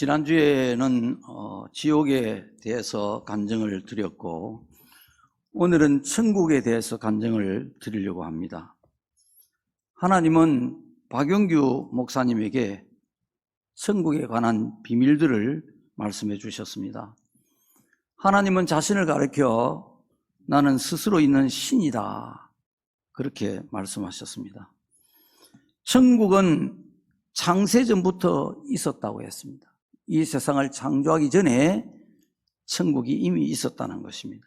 지난주에는 지옥에 대해서 간증을 드렸고, 오늘은 천국에 대해서 간증을 드리려고 합니다. 하나님은 박용규 목사님에게 천국에 관한 비밀들을 말씀해 주셨습니다. 하나님은 자신을 가리켜 나는 스스로 있는 신이다, 그렇게 말씀하셨습니다. 천국은 창세전부터 있었다고 했습니다. 이 세상을 창조하기 전에 천국이 이미 있었다는 것입니다.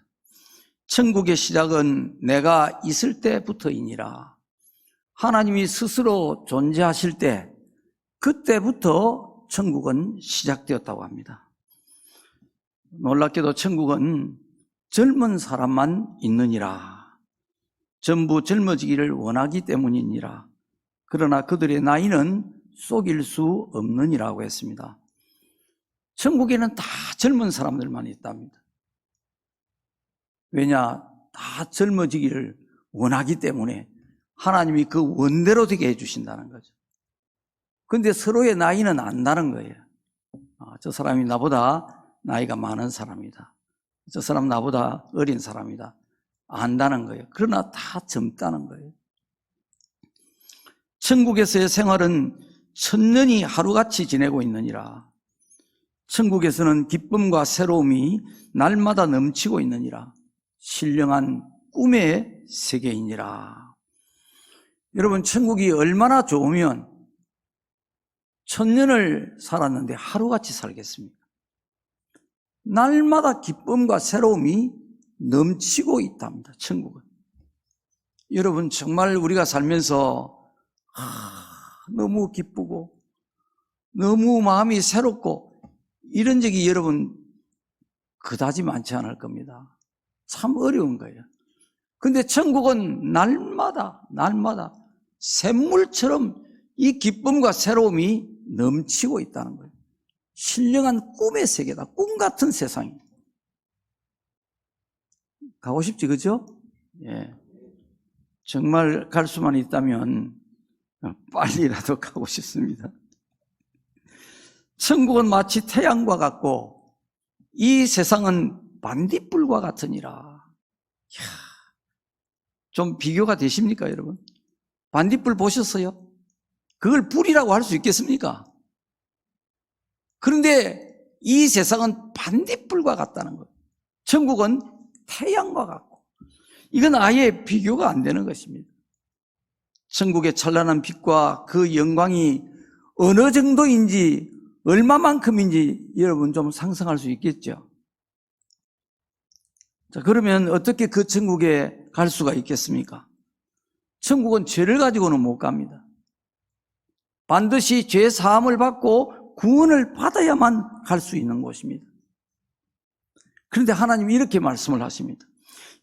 천국의 시작은 내가 있을 때부터이니라. 하나님이 스스로 존재하실 때, 그때부터 천국은 시작되었다고 합니다. 놀랍게도 천국은 젊은 사람만 있느니라. 전부 젊어지기를 원하기 때문이니라. 그러나 그들의 나이는 속일 수 없느니라고 했습니다. 천국에는 다 젊은 사람들만 있답니다. 왜냐? 다 젊어지기를 원하기 때문에 하나님이 그 원대로 되게 해주신다는 거죠. 그런데 서로의 나이는 안다는 거예요. 저 사람이 나보다 나이가 많은 사람이다, 저 사람 나보다 어린 사람이다, 안다는 거예요. 그러나 다 젊다는 거예요. 천국에서의 생활은 천년이 하루같이 지내고 있느니라. 천국에서는 기쁨과 새로움이 날마다 넘치고 있느니라. 신령한 꿈의 세계이니라. 여러분, 천국이 얼마나 좋으면 천년을 살았는데 하루같이 살겠습니까? 날마다 기쁨과 새로움이 넘치고 있답니다, 천국은. 여러분, 정말 우리가 살면서 너무 기쁘고 너무 마음이 새롭고 이런 적이 여러분 그다지 많지 않을 겁니다. 참 어려운 거예요. 근데 천국은 날마다 샘물처럼 이 기쁨과 새로움이 넘치고 있다는 거예요. 신령한 꿈의 세계다. 꿈 같은 세상이. 가고 싶지, 그죠? 예. 정말 갈 수만 있다면 빨리라도 가고 싶습니다. 천국은 마치 태양과 같고 이 세상은 반딧불과 같으니라. 좀 비교가 되십니까, 여러분? 반딧불 보셨어요? 그걸 불이라고 할 수 있겠습니까? 그런데 이 세상은 반딧불과 같다는 거예요. 천국은 태양과 같고, 이건 아예 비교가 안 되는 것입니다. 천국의 찬란한 빛과 그 영광이 어느 정도인지, 얼마만큼인지 여러분 좀 상상할 수 있겠죠? 자, 그러면 어떻게 그 천국에 갈 수가 있겠습니까? 천국은 죄를 가지고는 못 갑니다. 반드시 죄 사함을 받고 구원을 받아야만 갈 수 있는 곳입니다. 그런데 하나님이 이렇게 말씀을 하십니다.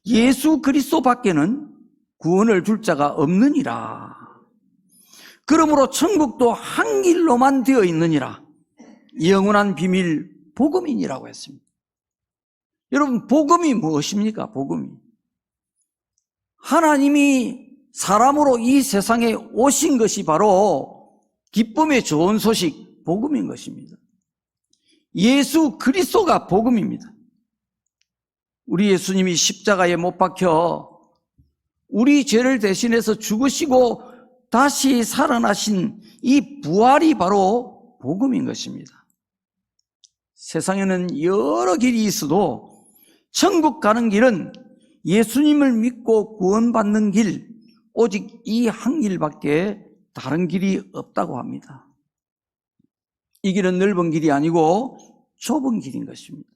예수 그리스도 밖에는 구원을 줄 자가 없느니라. 그러므로 천국도 한 길로만 되어 있느니라. 영원한 비밀 복음이니라고 했습니다. 여러분, 복음이 무엇입니까? 복음이 하나님이 사람으로 이 세상에 오신 것이 바로 기쁨의 좋은 소식, 복음인 것입니다. 예수 그리스도가 복음입니다. 우리 예수님이 십자가에 못 박혀 우리 죄를 대신해서 죽으시고 다시 살아나신 이 부활이 바로 복음인 것입니다. 세상에는 여러 길이 있어도 천국 가는 길은 예수님을 믿고 구원받는 길, 오직 이 한 길밖에 다른 길이 없다고 합니다. 이 길은 넓은 길이 아니고 좁은 길인 것입니다.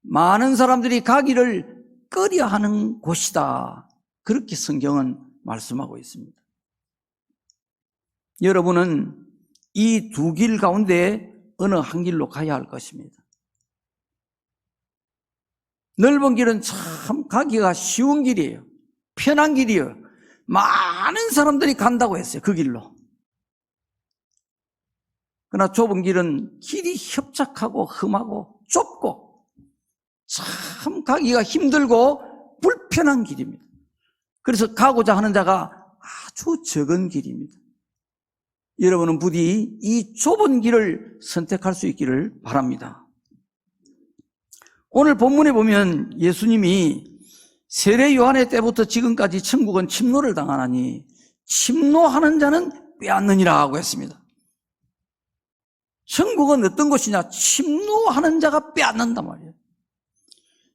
많은 사람들이 가기를 꺼려하는 곳이다, 그렇게 성경은 말씀하고 있습니다. 여러분은 이 두 길 가운데 어느 한 길로 가야 할 것입니다. 넓은 길은 참 가기가 쉬운 길이에요. 편한 길이에요. 많은 사람들이 간다고 했어요, 그 길로. 그러나 좁은 길은 길이 협착하고 험하고 좁고 참 가기가 힘들고 불편한 길입니다. 그래서 가고자 하는 자가 아주 적은 길입니다. 여러분은 부디 이 좁은 길을 선택할 수 있기를 바랍니다. 오늘 본문에 보면 예수님이 세례 요한의 때부터 지금까지 천국은 침노를 당하나니 침노하는 자는 빼앗느니라 하고 했습니다. 천국은 어떤 곳이냐? 침노하는 자가 빼앗는단 말이에요.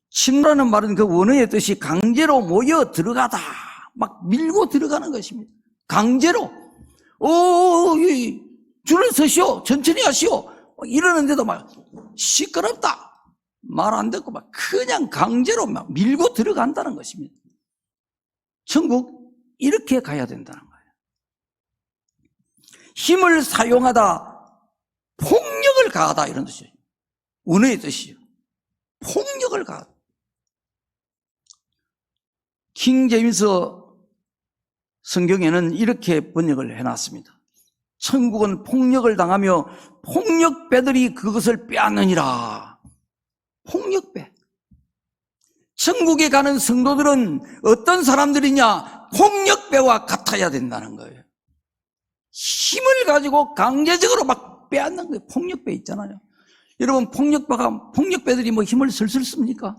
침노라는 말은 그 원어의 뜻이 강제로 모여 들어가다, 막 밀고 들어가는 것입니다. 강제로. 줄을 서시오, 천천히 하시오, 이러는데도 막 시끄럽다, 말 안 듣고 막 그냥 강제로 막 밀고 들어간다는 것입니다. 천국 이렇게 가야 된다는 거예요. 힘을 사용하다, 폭력을 가하다, 이런 뜻이에요. 원어의 뜻이에요. 폭력을 가하다. 킹 제임스 성경에는 이렇게 번역을 해놨습니다. 천국은 폭력을 당하며 폭력배들이 그것을 빼앗느니라. 폭력배. 천국에 가는 성도들은 어떤 사람들이냐? 폭력배와 같아야 된다는 거예요. 힘을 가지고 강제적으로 막 빼앗는 거예요. 폭력배 있잖아요. 여러분, 폭력배들이 뭐 힘을 슬슬 씁니까?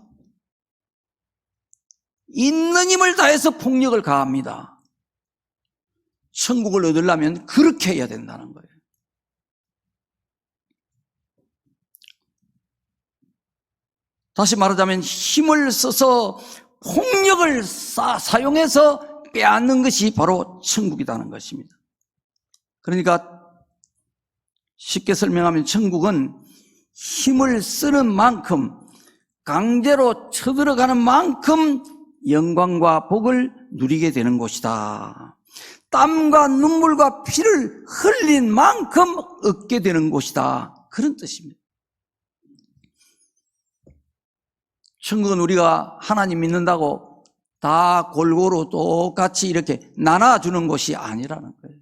있는 힘을 다해서 폭력을 가합니다. 천국을 얻으려면 그렇게 해야 된다는 거예요. 다시 말하자면 힘을 써서 폭력을 사용해서 빼앗는 것이 바로 천국이라는 것입니다. 그러니까 쉽게 설명하면 천국은 힘을 쓰는 만큼, 강제로 쳐들어가는 만큼 영광과 복을 누리게 되는 곳이다. 땀과 눈물과 피를 흘린 만큼 얻게 되는 곳이다. 그런 뜻입니다. 천국은 우리가 하나님 믿는다고 다 골고루 똑같이 이렇게 나눠주는 곳이 아니라는 거예요.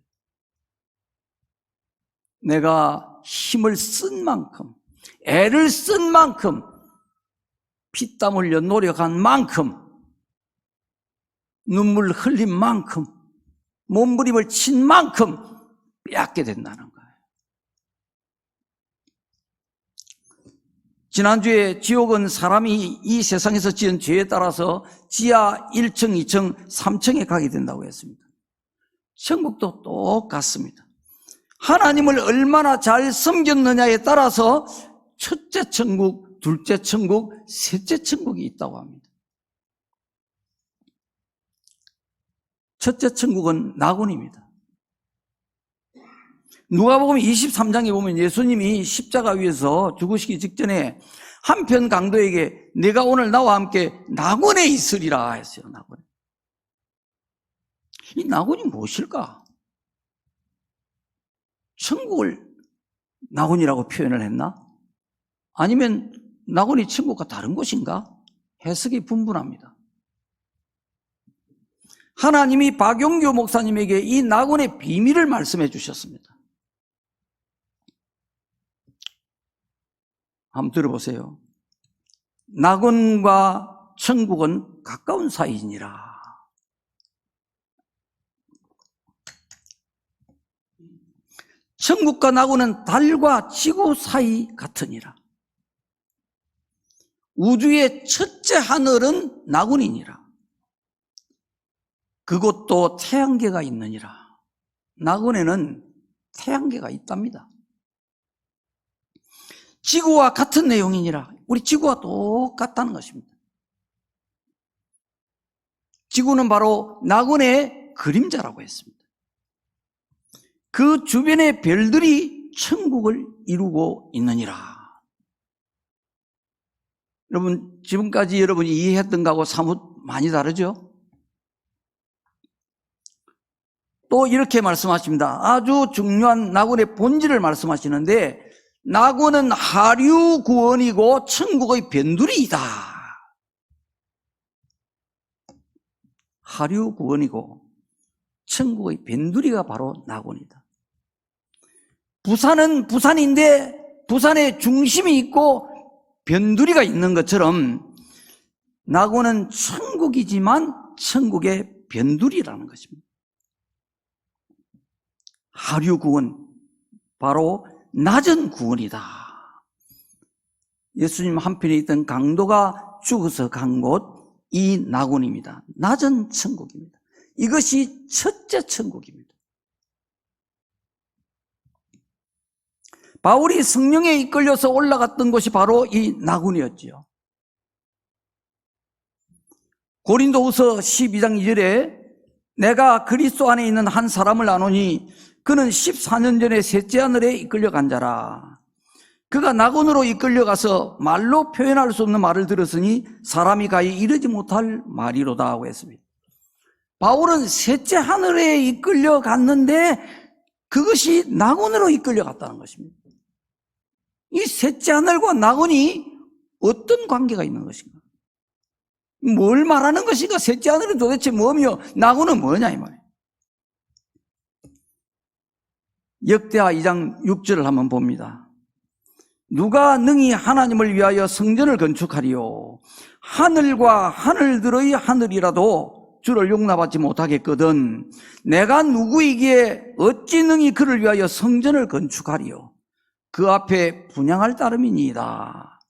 내가 힘을 쓴 만큼, 애를 쓴 만큼, 피땀 흘려 노력한 만큼, 눈물 흘린 만큼, 몸부림을 친 만큼 빼앗게 된다는 거예요. 지난주에 지옥은 사람이 이 세상에서 지은 죄에 따라서 지하 1층, 2층, 3층에 가게 된다고 했습니다. 천국도 똑같습니다. 하나님을 얼마나 잘 섬겼느냐에 따라서 첫째 천국, 둘째 천국, 셋째 천국이 있다고 합니다. 첫째 천국은 낙원입니다. 누가복음 23장에 보면 예수님이 십자가 위에서 죽으시기 직전에 한편 강도에게 내가 오늘 나와 함께 낙원에 있으리라 했어요. 낙원에. 이 낙원이 무엇일까? 천국을 낙원이라고 표현을 했나? 아니면 낙원이 천국과 다른 곳인가? 해석이 분분합니다. 하나님이 박용규 목사님에게 이 낙원의 비밀을 말씀해 주셨습니다. 한번 들어보세요. 낙원과 천국은 가까운 사이니라. 천국과 낙원은 달과 지구 사이 같으니라. 우주의 첫째 하늘은 낙원이니라. 그곳도 태양계가 있느니라. 낙원에는 태양계가 있답니다. 지구와 같은 내용이니라. 우리 지구와 똑같다는 것입니다. 지구는 바로 낙원의 그림자라고 했습니다. 그 주변의 별들이 천국을 이루고 있느니라. 여러분, 지금까지 여러분이 이해했던 거하고 사뭇 많이 다르죠? 또 이렇게 말씀하십니다. 아주 중요한 낙원의 본질을 말씀하시는데, 낙원은 하류 구원이고 천국의 변두리이다. 하류 구원이고 천국의 변두리가 바로 낙원이다. 부산은 부산인데 부산에 중심이 있고 변두리가 있는 것처럼 낙원은 천국이지만 천국의 변두리라는 것입니다. 하류 구원, 바로 낮은 구원이다. 예수님 한편에 있던 강도가 죽어서 간 곳, 이 낙원입니다. 낮은 천국입니다. 이것이 첫째 천국입니다. 바울이 성령에 이끌려서 올라갔던 곳이 바로 이 낙원이었지요. 고린도후서 12장 2절에 내가 그리스도 안에 있는 한 사람을 아노니 그는 14년 전에 셋째 하늘에 이끌려간 자라. 그가 낙원으로 이끌려가서 말로 표현할 수 없는 말을 들었으니 사람이 가히 이르지 못할 말이로다 하고 했습니다. 바울은 셋째 하늘에 이끌려갔는데 그것이 낙원으로 이끌려갔다는 것입니다. 이 셋째 하늘과 낙원이 어떤 관계가 있는 것인가? 뭘 말하는 것인가? 셋째 하늘은 도대체 뭐며 낙원은 뭐냐 이 말이에요. 역대하 2장 6절을 한번 봅니다. 누가 능히 하나님을 위하여 성전을 건축하리요? 하늘과 하늘들의 하늘이라도 주를 용납하지 못하겠거든 내가 누구이기에 어찌 능히 그를 위하여 성전을 건축하리요? 그 앞에 분향할 따름이니이다.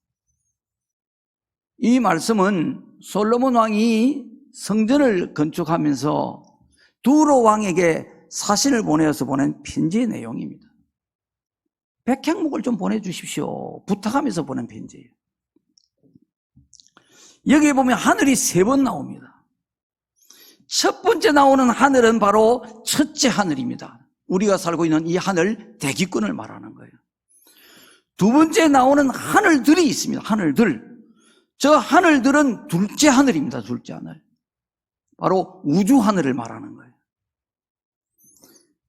이 말씀은 솔로몬 왕이 성전을 건축하면서 두로 왕에게 사신을 보내어서 보낸 편지의 내용입니다. 백향목을 좀 보내주십시오. 부탁하면서 보낸 편지예요. 여기에 보면 하늘이 3번 나옵니다. 첫 번째 나오는 하늘은 바로 첫째 하늘입니다. 우리가 살고 있는 이 하늘 대기권을 말하는 거예요. 두 번째 나오는 하늘들이 있습니다. 하늘들. 저 하늘들은 둘째 하늘입니다. 둘째 하늘. 바로 우주 하늘을 말하는 거예요.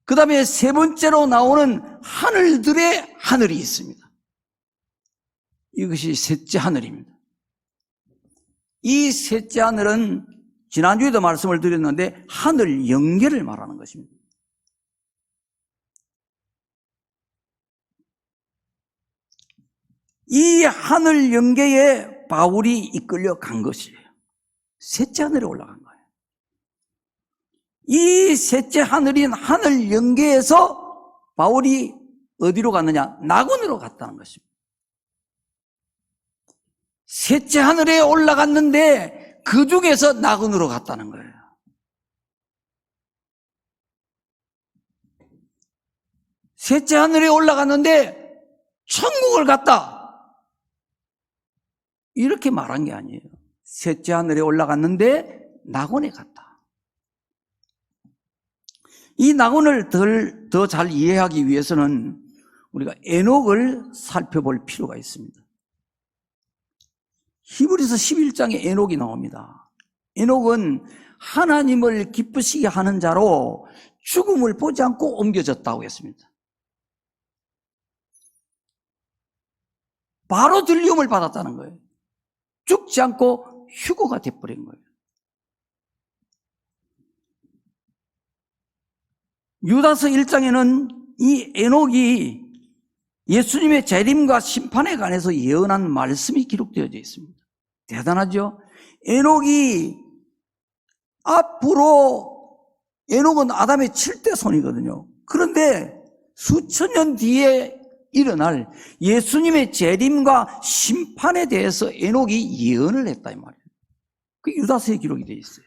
그 다음에 세 번째로 나오는 하늘들의 하늘이 있습니다. 이것이 셋째 하늘입니다. 이 셋째 하늘은 지난주에도 말씀을 드렸는데 하늘 영계를 말하는 것입니다. 이 하늘 영계에 바울이 이끌려 간 것이에요. 셋째 하늘에 올라간 거예요. 이 셋째 하늘인 하늘 영계에서 바울이 어디로 갔느냐? 낙원으로 갔다는 것입니다. 셋째 하늘에 올라갔는데 그 중에서 낙원으로 갔다는 거예요. 셋째 하늘에 올라갔는데 천국을 갔다. 이렇게 말한 게 아니에요. 셋째 하늘에 올라갔는데 낙원에 갔다. 이 낙원을 더 잘 이해하기 위해서는 우리가 에녹을 살펴볼 필요가 있습니다. 히브리서 11장에 에녹이 나옵니다. 에녹은 하나님을 기쁘시게 하는 자로 죽음을 보지 않고 옮겨졌다고 했습니다. 바로 들림을 받았다는 거예요. 죽지 않고 휴거가 돼버린 거예요. 유다서 1장에는 이 에녹이 예수님의 재림과 심판에 관해서 예언한 말씀이 기록되어 있습니다. 대단하죠? 에녹이 앞으로 에녹은 아담의 7대 손이거든요. 그런데 수천 년 뒤에 일어날 예수님의 재림과 심판에 대해서 에녹이 예언을 했다 이 말이에요. 그 유다서에 기록이 되어 있어요.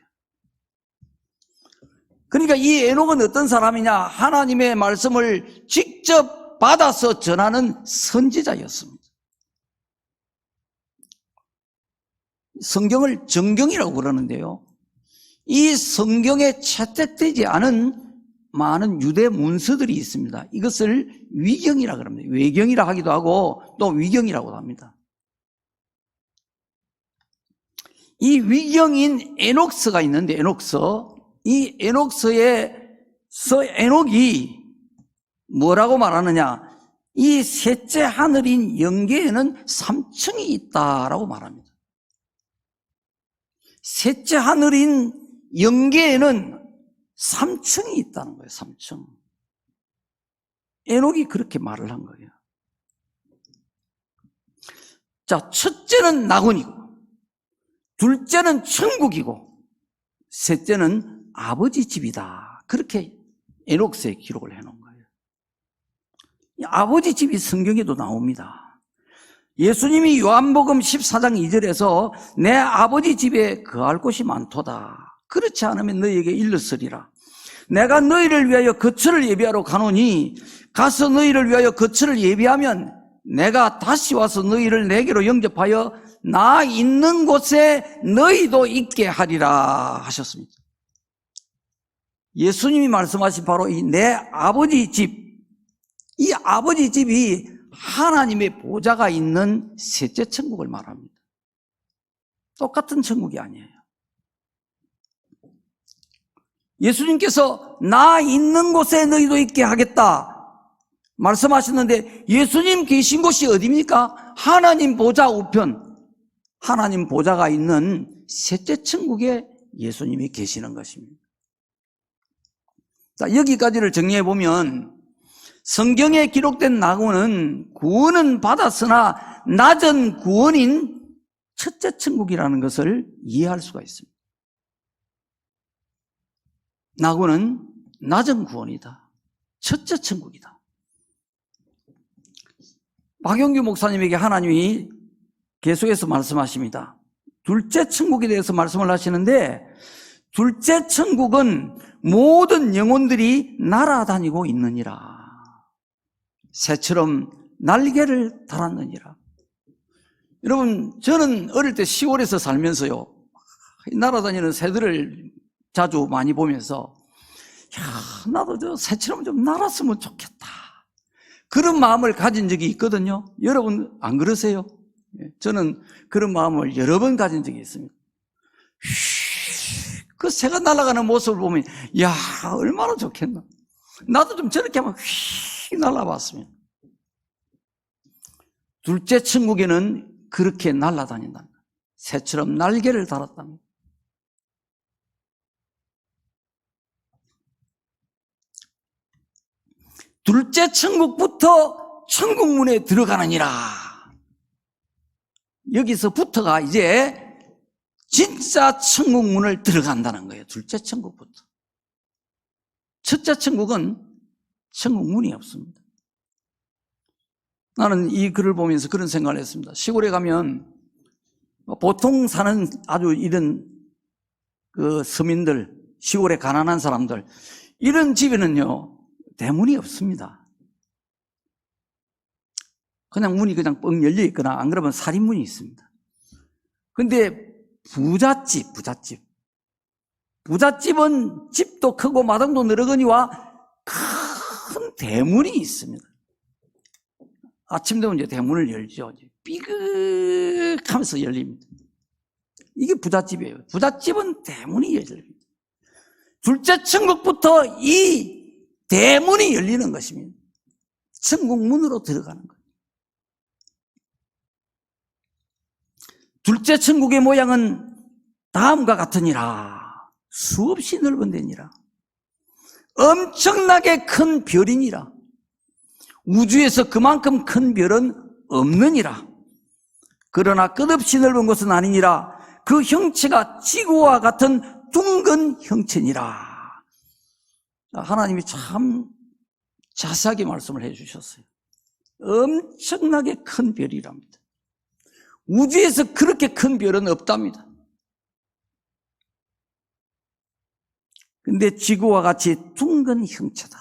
그러니까 이 에녹은 어떤 사람이냐? 하나님의 말씀을 직접 받아서 전하는 선지자였습니다. 성경을 정경이라고 그러는데요. 이 성경에 채택되지 않은 많은 유대 문서들이 있습니다. 이것을 위경이라고 합니다. 외경이라 하기도 하고 또 위경이라고도 합니다. 이 위경인 에녹서가 있는데 에녹서, 이 에녹서에서 에녹이 뭐라고 말하느냐? 이 셋째 하늘인 영계에는 3층이 있다라고 말합니다. 셋째 하늘인 영계에는 3층이 있다는 거예요. 3층. 에녹이 그렇게 말을 한 거예요. 자, 첫째는 낙원이고, 둘째는 천국이고, 셋째는 아버지 집이다. 그렇게 에녹서에 기록을 해놓은 거예요. 아버지 집이 성경에도 나옵니다. 예수님이 요한복음 14장 2절에서 내 아버지 집에 거할 곳이 많도다. 그렇지 않으면 너희에게 일렀으리라. 내가 너희를 위하여 거처를 예비하러 가노니 가서 너희를 위하여 거처를 예비하면 내가 다시 와서 너희를 내게로 영접하여 나 있는 곳에 너희도 있게 하리라 하셨습니다. 예수님이 말씀하신 바로 이 내 아버지 집, 이 아버지 집이 하나님의 보좌가 있는 셋째 천국을 말합니다. 똑같은 천국이 아니에요. 예수님께서 나 있는 곳에 너희도 있게 하겠다 말씀하셨는데 예수님 계신 곳이 어디입니까? 하나님 보좌 우편, 하나님 보좌가 있는 셋째 천국에 예수님이 계시는 것입니다. 자, 여기까지를 정리해 보면 성경에 기록된 낙원은 구원은 받았으나 낮은 구원인 첫째 천국이라는 것을 이해할 수가 있습니다. 낙원은 낮은 구원이다. 첫째 천국이다. 박영규 목사님에게 하나님이 계속해서 말씀하십니다. 둘째 천국에 대해서 말씀을 하시는데 둘째 천국은 모든 영혼들이 날아다니고 있느니라. 새처럼 날개를 달았느니라. 여러분, 저는 어릴 때 시골에서 살면서요, 날아다니는 새들을 자주 많이 보면서 야, 나도 저 새처럼 좀 날았으면 좋겠다. 그런 마음을 가진 적이 있거든요. 여러분 안 그러세요? 저는 그런 마음을 여러 번 가진 적이 있습니다. 그 새가 날아가는 모습을 보면 야, 얼마나 좋겠나. 나도 좀 저렇게 한번 휙 날아봤으면. 둘째 천국에는 그렇게 날아다닌다. 새처럼 날개를 달았답니다. 둘째 천국부터 천국문에 들어가느니라. 여기서부터가 이제 진짜 천국문을 들어간다는 거예요. 둘째 천국부터. 첫째 천국은 천국문이 없습니다. 나는 이 글을 보면서 그런 생각을 했습니다. 시골에 가면 보통 사는 아주 이런 그 서민들, 시골에 가난한 사람들, 이런 집에는요 대문이 없습니다. 그냥 문이 그냥 뻥 열려 있거나 안 그러면 살인문이 있습니다. 근데 부잣집은 집도 크고 마당도 늘어거니와 큰 대문이 있습니다. 아침 되면 이제 대문을 열죠. 삐걱하면서 열립니다. 이게 부잣집이에요. 부잣집은 대문이 열립니다. 둘째 천국부터 이 대문이 열리는 것입니다. 천국문으로 들어가는 거예요. 둘째 천국의 모양은 다음과 같으니라. 수없이 넓은 데니라. 엄청나게 큰 별이니라. 우주에서 그만큼 큰 별은 없느니라. 그러나 끝없이 넓은 곳은 아니니라. 그 형체가 지구와 같은 둥근 형체니라. 하나님이 참 자세하게 말씀을 해주셨어요. 엄청나게 큰 별이랍니다. 우주에서 그렇게 큰 별은 없답니다. 근데 지구와 같이 둥근 형체다.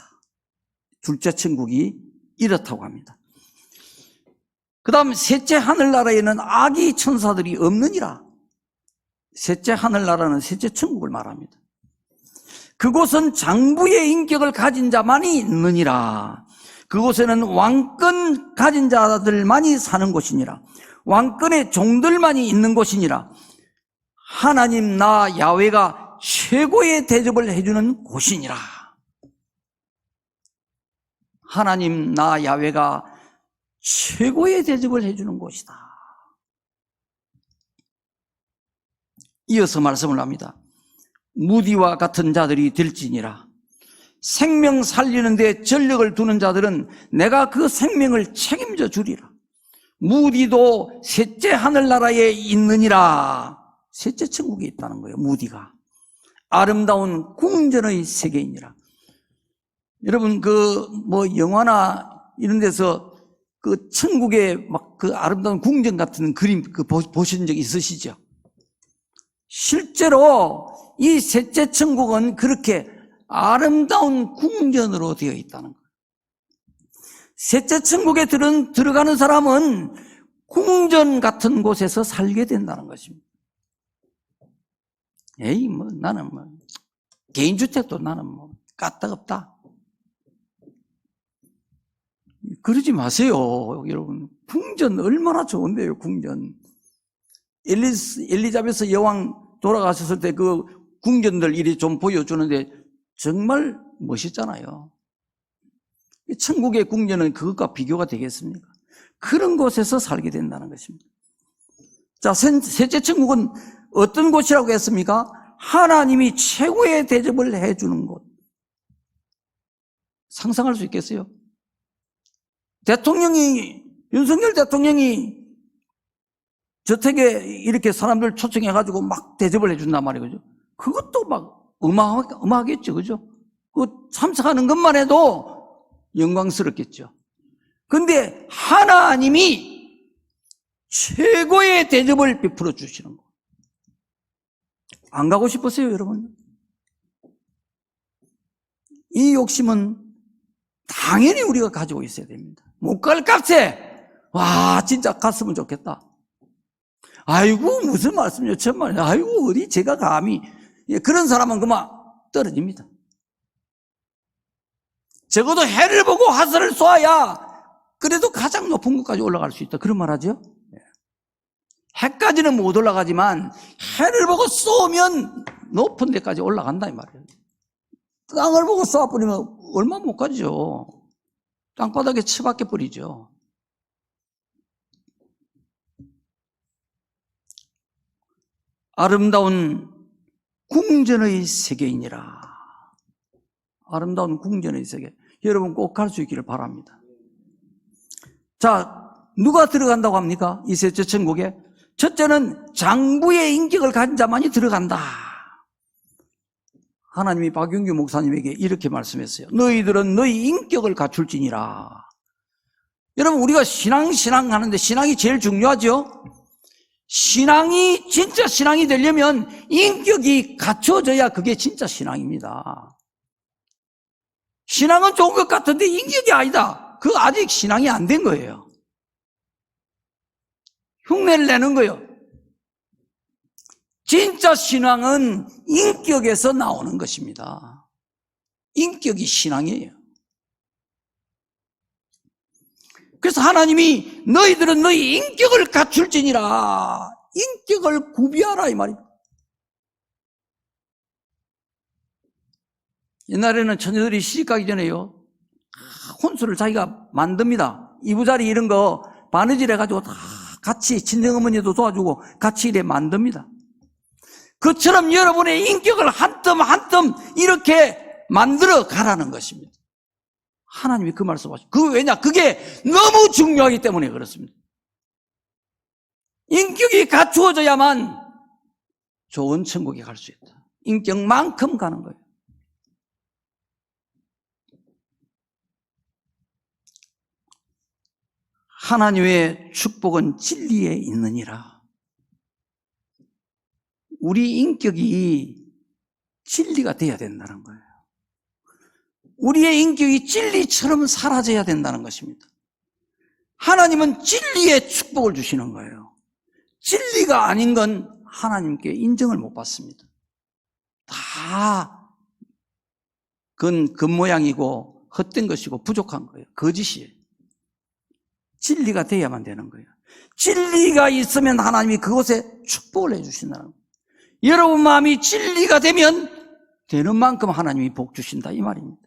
둘째 천국이 이렇다고 합니다. 그 다음 셋째 하늘나라에는 아기 천사들이 없느니라. 셋째 하늘나라는 셋째 천국을 말합니다. 그곳은 장부의 인격을 가진 자만이 있느니라. 그곳에는 왕권 가진 자들만이 사는 곳이니라. 왕권의 종들만이 있는 곳이니라. 하나님 나 야훼가 최고의 대접을 해주는 곳이니라. 하나님 나 야훼가 최고의 대접을 해주는 곳이다. 이어서 말씀을 합니다. 무디와 같은 자들이 될지니라. 생명 살리는 데 전력을 두는 자들은 내가 그 생명을 책임져 주리라. 무디도 셋째 하늘나라에 있느니라. 셋째 천국에 있다는 거예요. 무디가 아름다운 궁전의 세계이니라. 여러분 영화나 이런 데서 그 천국의 막 그 아름다운 궁전 같은 그림 보신 적 있으시죠? 실제로 이 셋째 천국은 그렇게 아름다운 궁전으로 되어 있다는 거예요. 셋째 천국에 들어가는 사람은 궁전 같은 곳에서 살게 된다는 것입니다. 에이, 나는 개인주택도 나는 까딱없다. 그러지 마세요, 여러분. 궁전 얼마나 좋은데요, 궁전. 엘리자베스 여왕 돌아가셨을 때 그 궁전들 이리 좀 보여주는데 정말 멋있잖아요. 천국의 궁전은 그것과 비교가 되겠습니까? 그런 곳에서 살게 된다는 것입니다. 자, 셋째 천국은 어떤 곳이라고 했습니까? 하나님이 최고의 대접을 해주는 곳. 상상할 수 있겠어요? 윤석열 대통령이 저택에 이렇게 사람들 초청해가지고 막 대접을 해준단 말이죠. 그것도 막 어마하겠죠, 그죠? 그 참석하는 것만 해도 영광스럽겠죠. 근데 하나님이 최고의 대접을 베풀어 주시는 거. 안 가고 싶으세요, 여러분? 이 욕심은 당연히 우리가 가지고 있어야 됩니다. 못 갈 값에, 와, 진짜 갔으면 좋겠다. 아이고, 무슨 말씀이요, 정말. 아이고, 어디 제가 감히. 그런 사람은 그만 떨어집니다. 적어도 해를 보고 화살을 쏘아야 그래도 가장 높은 곳까지 올라갈 수 있다. 그런 말 하죠? 해까지는 못 올라가지만 해를 보고 쏘면 높은 데까지 올라간다 이 말이에요. 땅을 보고 쏘아버리면 얼마 못 가죠. 땅바닥에 처박혀 버리죠. 아름다운 궁전의 세계이니라. 아름다운 궁전의 세계. 여러분 꼭 갈 수 있기를 바랍니다. 자, 누가 들어간다고 합니까? 이 셋째 천국에. 첫째는 장부의 인격을 가진 자만이 들어간다. 하나님이 박윤규 목사님에게 이렇게 말씀했어요. 너희들은 너희 인격을 갖출지니라. 여러분, 우리가 신앙 하는데 신앙이 제일 중요하죠? 신앙이 진짜 신앙이 되려면 인격이 갖춰져야 그게 진짜 신앙입니다. 신앙은 좋은 것 같은데 인격이 아니다. 그거 아직 신앙이 안 된 거예요. 흉내를 내는 거예요. 진짜 신앙은 인격에서 나오는 것입니다. 인격이 신앙이에요. 그래서 하나님이 너희들은 너희 인격을 갖출지니라. 인격을 구비하라 이 말입니다. 옛날에는 처녀들이 시집가기 전에요, 혼수를 자기가 만듭니다. 이부자리 이런 거 바느질 해가지고 다 같이 친정어머니도 도와주고 같이 이래 만듭니다. 그처럼 여러분의 인격을 한 점 한 점 이렇게 만들어 가라는 것입니다. 하나님이 그 말씀하시죠. 왜냐? 그게 너무 중요하기 때문에 그렇습니다. 인격이 갖추어져야만 좋은 천국에 갈 수 있다. 인격만큼 가는 거예요. 하나님의 축복은 진리에 있느니라. 우리 인격이 진리가 돼야 된다는 거예요. 우리의 인격이 진리처럼 사라져야 된다는 것입니다. 하나님은 진리의 축복을 주시는 거예요. 진리가 아닌 건 하나님께 인정을 못 받습니다. 다 그건 겉모양이고 헛된 것이고 부족한 거예요. 거짓이에요. 진리가 돼야만 되는 거예요. 진리가 있으면 하나님이 그곳에 축복을 해주신다는 거예요. 여러분 마음이 진리가 되면 되는 만큼 하나님이 복 주신다 이 말입니다.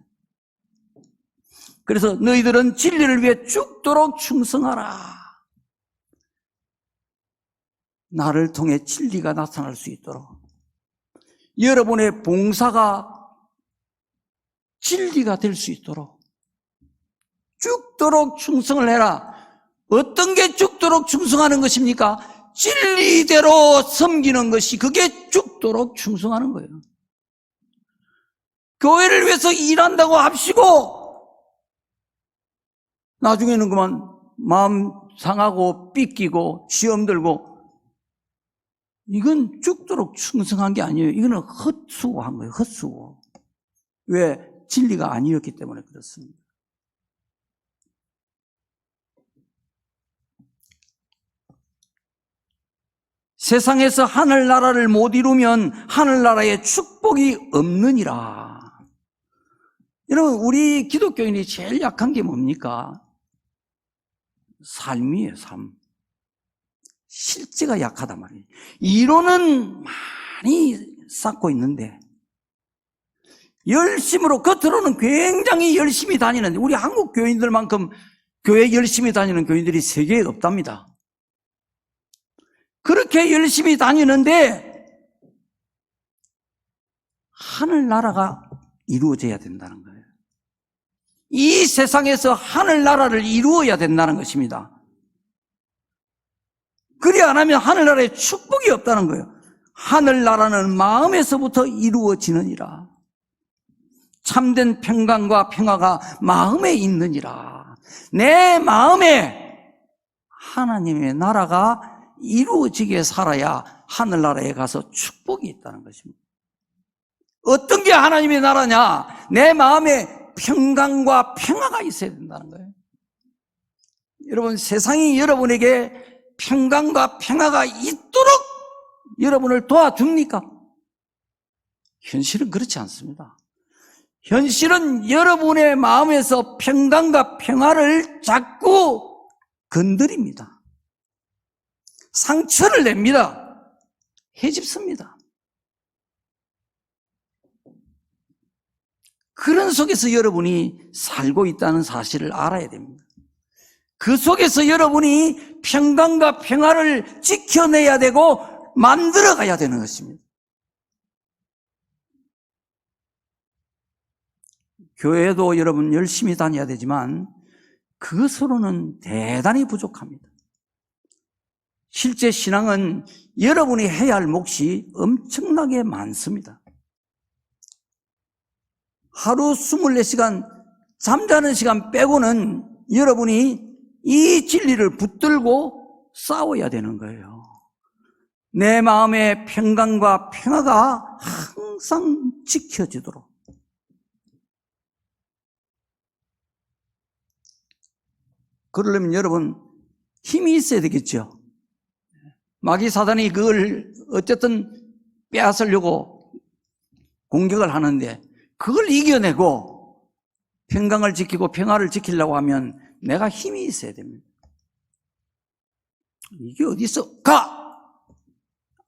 그래서 너희들은 진리를 위해 죽도록 충성하라. 나를 통해 진리가 나타날 수 있도록 여러분의 봉사가 진리가 될 수 있도록 죽도록 충성을 해라. 어떤 게 죽도록 충성하는 것입니까? 진리대로 섬기는 것이 그게 죽도록 충성하는 거예요. 교회를 위해서 일한다고 합시고 나중에는 그만 마음 상하고 삐끼고 시험 들고, 이건 죽도록 충성한 게 아니에요. 이거는 헛수고한 거예요. 헛수고. 왜? 진리가 아니었기 때문에 그렇습니다. 세상에서 하늘나라를 못 이루면 하늘나라에 축복이 없느니라. 여러분, 우리 기독교인이 제일 약한 게 뭡니까? 삶이에요, 삶. 실제가 약하단 말이에요. 이론은 많이 쌓고 있는데 열심으로, 겉으로는 굉장히 열심히 다니는데, 우리 한국 교인들만큼 교회 열심히 다니는 교인들이 세계에 없답니다. 그렇게 열심히 다니는데 하늘나라가 이루어져야 된다는 거예요. 이 세상에서 하늘나라를 이루어야 된다는 것입니다. 그리 안 하면 하늘나라에 축복이 없다는 거예요. 하늘나라는 마음에서부터 이루어지느니라. 참된 평강과 평화가 마음에 있느니라. 내 마음에 하나님의 나라가 이루어지게 살아야 하늘나라에 가서 축복이 있다는 것입니다. 어떤 게 하나님의 나라냐? 내 마음에 평강과 평화가 있어야 된다는 거예요. 여러분, 세상이 여러분에게 평강과 평화가 있도록 여러분을 도와줍니까? 현실은 그렇지 않습니다. 현실은 여러분의 마음에서 평강과 평화를 자꾸 건드립니다. 상처를 냅니다. 헤집습니다. 그런 속에서 여러분이 살고 있다는 사실을 알아야 됩니다. 그 속에서 여러분이 평강과 평화를 지켜내야 되고 만들어가야 되는 것입니다. 교회도 여러분 열심히 다녀야 되지만 그것으로는 대단히 부족합니다. 실제 신앙은 여러분이 해야 할 몫이 엄청나게 많습니다. 하루 24시간 잠자는 시간 빼고는 여러분이 이 진리를 붙들고 싸워야 되는 거예요. 내 마음의 평강과 평화가 항상 지켜지도록. 그러려면 여러분 힘이 있어야 되겠죠. 마귀 사단이 그걸 어쨌든 빼앗으려고 공격을 하는데 그걸 이겨내고 평강을 지키고 평화를 지키려고 하면 내가 힘이 있어야 됩니다. 이게 어디 있어? 가!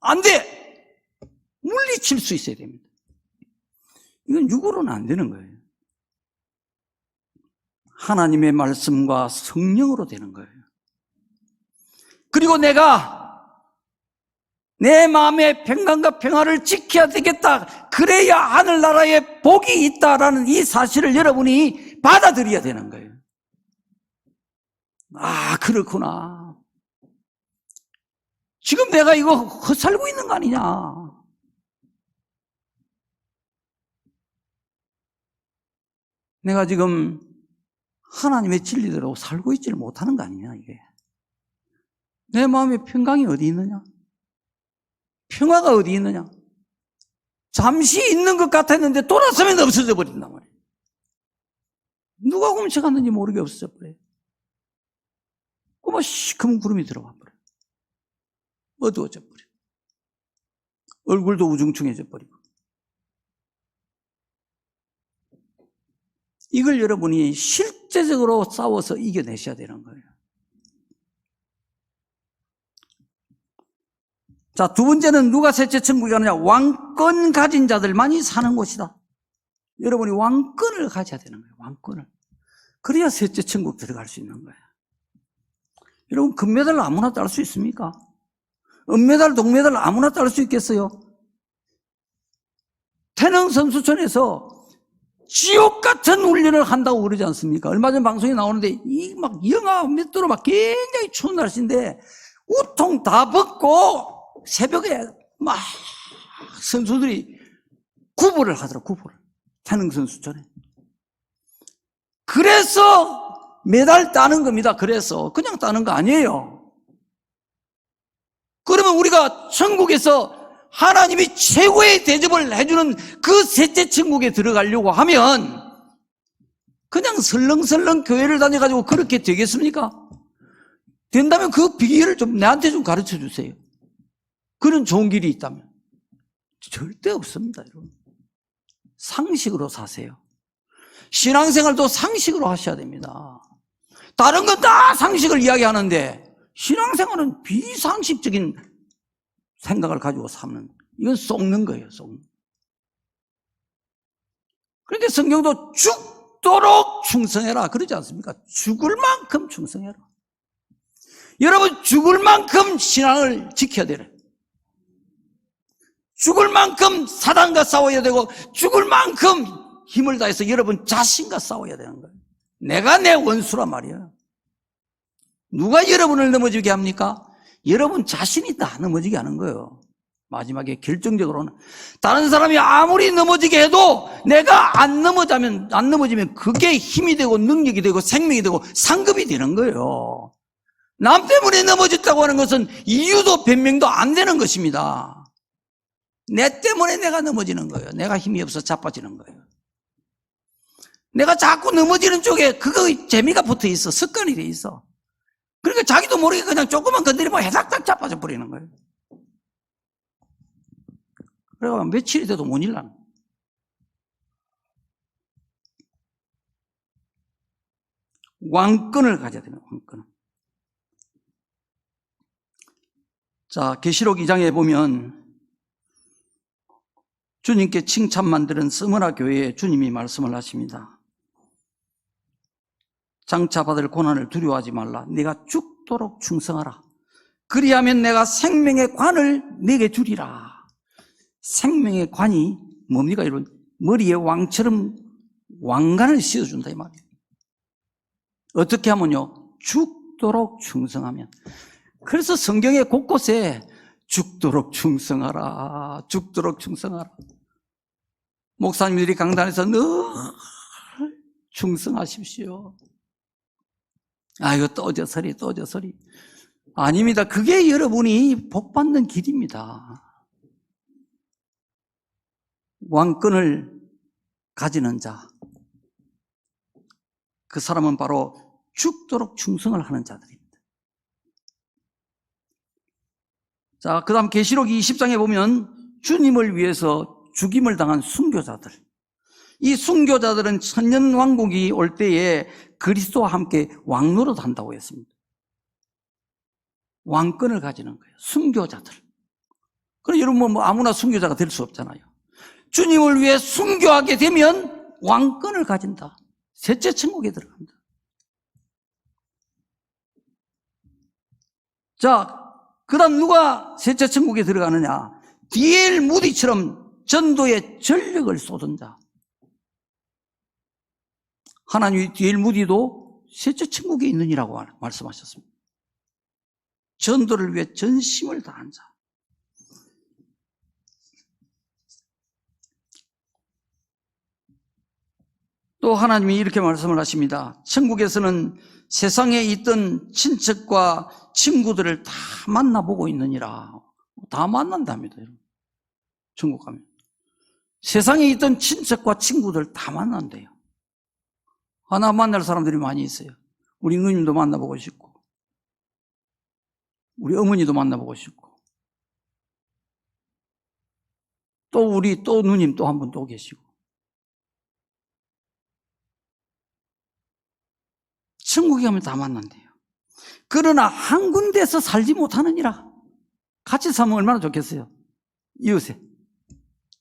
안 돼! 물리칠 수 있어야 됩니다. 이건 육으로는 안 되는 거예요. 하나님의 말씀과 성령으로 되는 거예요. 그리고 내가 내 마음의 평강과 평화를 지켜야 되겠다. 그래야 하늘나라에 복이 있다라는 이 사실을 여러분이 받아들여야 되는 거예요. 아, 그렇구나. 지금 내가 이거 헛살고 있는 거 아니냐. 내가 지금 하나님의 진리대로 살고 있지를 못하는 거 아니냐, 이게. 내 마음에 평강이 어디 있느냐? 평화가 어디 있느냐? 잠시 있는 것 같았는데 돌아서면 없어져 버린단 말이에요. 누가 훔쳐갔는지 모르게 없어져 버려요. 그만 시커먼 구름이 들어와 버려요. 어두워져 버려요. 얼굴도 우중충해져 버리고. 이걸 여러분이 실제적으로 싸워서 이겨내셔야 되는 거예요. 자, 두 번째는 누가 셋째 천국에 가느냐? 왕권 가진 자들만이 사는 곳이다. 여러분이 왕권을 가져야 되는 거예요. 왕권을. 그래야 셋째 천국 들어갈 수 있는 거예요. 여러분, 금메달 아무나 딸 수 있습니까? 은메달, 동메달 아무나 딸 수 있겠어요? 태능 선수촌에서 지옥 같은 훈련을 한다고 그러지 않습니까? 얼마 전 방송에 나오는데 이 막 영하 몇 도로 막 굉장히 추운 날씨인데 우통 다 벗고 새벽에 막 선수들이 구보를 하더라고요. 구보를. 태능 선수촌에. 그래서 매달 따는 겁니다. 그래서 그냥 따는 거 아니에요. 그러면 우리가 천국에서 하나님이 최고의 대접을 해주는 그 셋째 천국에 들어가려고 하면 그냥 설렁설렁 교회를 다녀가지고 그렇게 되겠습니까? 된다면 그 비결을 좀 내한테 좀 가르쳐 주세요. 그런 좋은 길이 있다면. 절대 없습니다, 여러분. 상식으로 사세요. 신앙생활도 상식으로 하셔야 됩니다. 다른 건 다 상식을 이야기하는데 신앙생활은 비상식적인 생각을 가지고 사는, 이건 속는 거예요, 속는. 그런데 성경도 죽도록 충성해라 그러지 않습니까? 죽을 만큼 충성해라. 여러분, 죽을 만큼 신앙을 지켜야 되래. 죽을 만큼 사단과 싸워야 되고 죽을 만큼 힘을 다해서 여러분 자신과 싸워야 되는 거예요. 내가 내 원수란 말이야. 누가 여러분을 넘어지게 합니까? 여러분 자신이 다 넘어지게 하는 거예요. 마지막에 결정적으로는 다른 사람이 아무리 넘어지게 해도 내가 안 넘어지면 그게 힘이 되고 능력이 되고 생명이 되고 상급이 되는 거예요. 남 때문에 넘어졌다고 하는 것은 이유도 변명도 안 되는 것입니다. 내 때문에 내가 넘어지는 거예요. 내가 힘이 없어 자빠지는 거예요. 내가 자꾸 넘어지는 쪽에 그거 재미가 붙어 있어. 습관이 돼 있어. 그러니까 자기도 모르게 그냥 조금만 건드리면 해닥닥 자빠져 버리는 거예요. 그래가 며칠이 돼도 못 일나는 거예요. 왕권을 가져야 됩니다. 왕권. 자, 계시록 2장에 보면 주님께 칭찬만 들은 스무나 교회에 주님이 말씀을 하십니다. 장차 받을 고난을 두려워하지 말라. 네가 죽도록 충성하라. 그리하면 내가 생명의 관을 네게 주리라. 생명의 관이 뭡니까 여러분? 머리에 왕처럼 왕관을 씌워준다 이 말이에요. 어떻게 하면요? 죽도록 충성하면. 그래서 성경의 곳곳에 죽도록 충성하라, 죽도록 충성하라. 목사님들이 강단에서 늘 충성하십시오. 이거 또 저서리 또 저서리. 아닙니다. 그게 여러분이 복받는 길입니다. 왕권을 가지는 자, 그 사람은 바로 죽도록 충성을 하는 자들입니다. 자, 그 다음 계시록 20장에 보면 주님을 위해서 죽임을 당한 순교자들, 이 순교자들은 천년왕국이 올 때에 그리스도와 함께 왕노릇 한다고 했습니다. 왕권을 가지는 거예요. 순교자들. 그럼 여러분 뭐 아무나 순교자가 될 수 없잖아요. 주님을 위해 순교하게 되면 왕권을 가진다. 셋째 천국에 들어간다. 자, 그 다음 누가 셋째 천국에 들어가느냐? D.L. 무디처럼 전도의 전력을 쏟은 자. 하나님이 D.L. 무디도 셋째 천국에 있느니라고 말씀하셨습니다. 전도를 위해 전심을 다한 자. 또 하나님이 이렇게 말씀을 하십니다. 천국에서는 세상에 있던 친척과 친구들을 다 만나보고 있느니라. 다 만난답니다. 천국 가면. 세상에 있던 친척과 친구들 다 만난대요. 하나 만날 사람들이 많이 있어요. 우리 누님도 만나보고 싶고, 우리 어머니도 만나보고 싶고, 또 우리 또 누님 또 한 분 또 계시고. 천국에 가면 다 만난대요. 그러나 한 군데서 살지 못하느니라. 같이 살면 얼마나 좋겠어요. 이웃에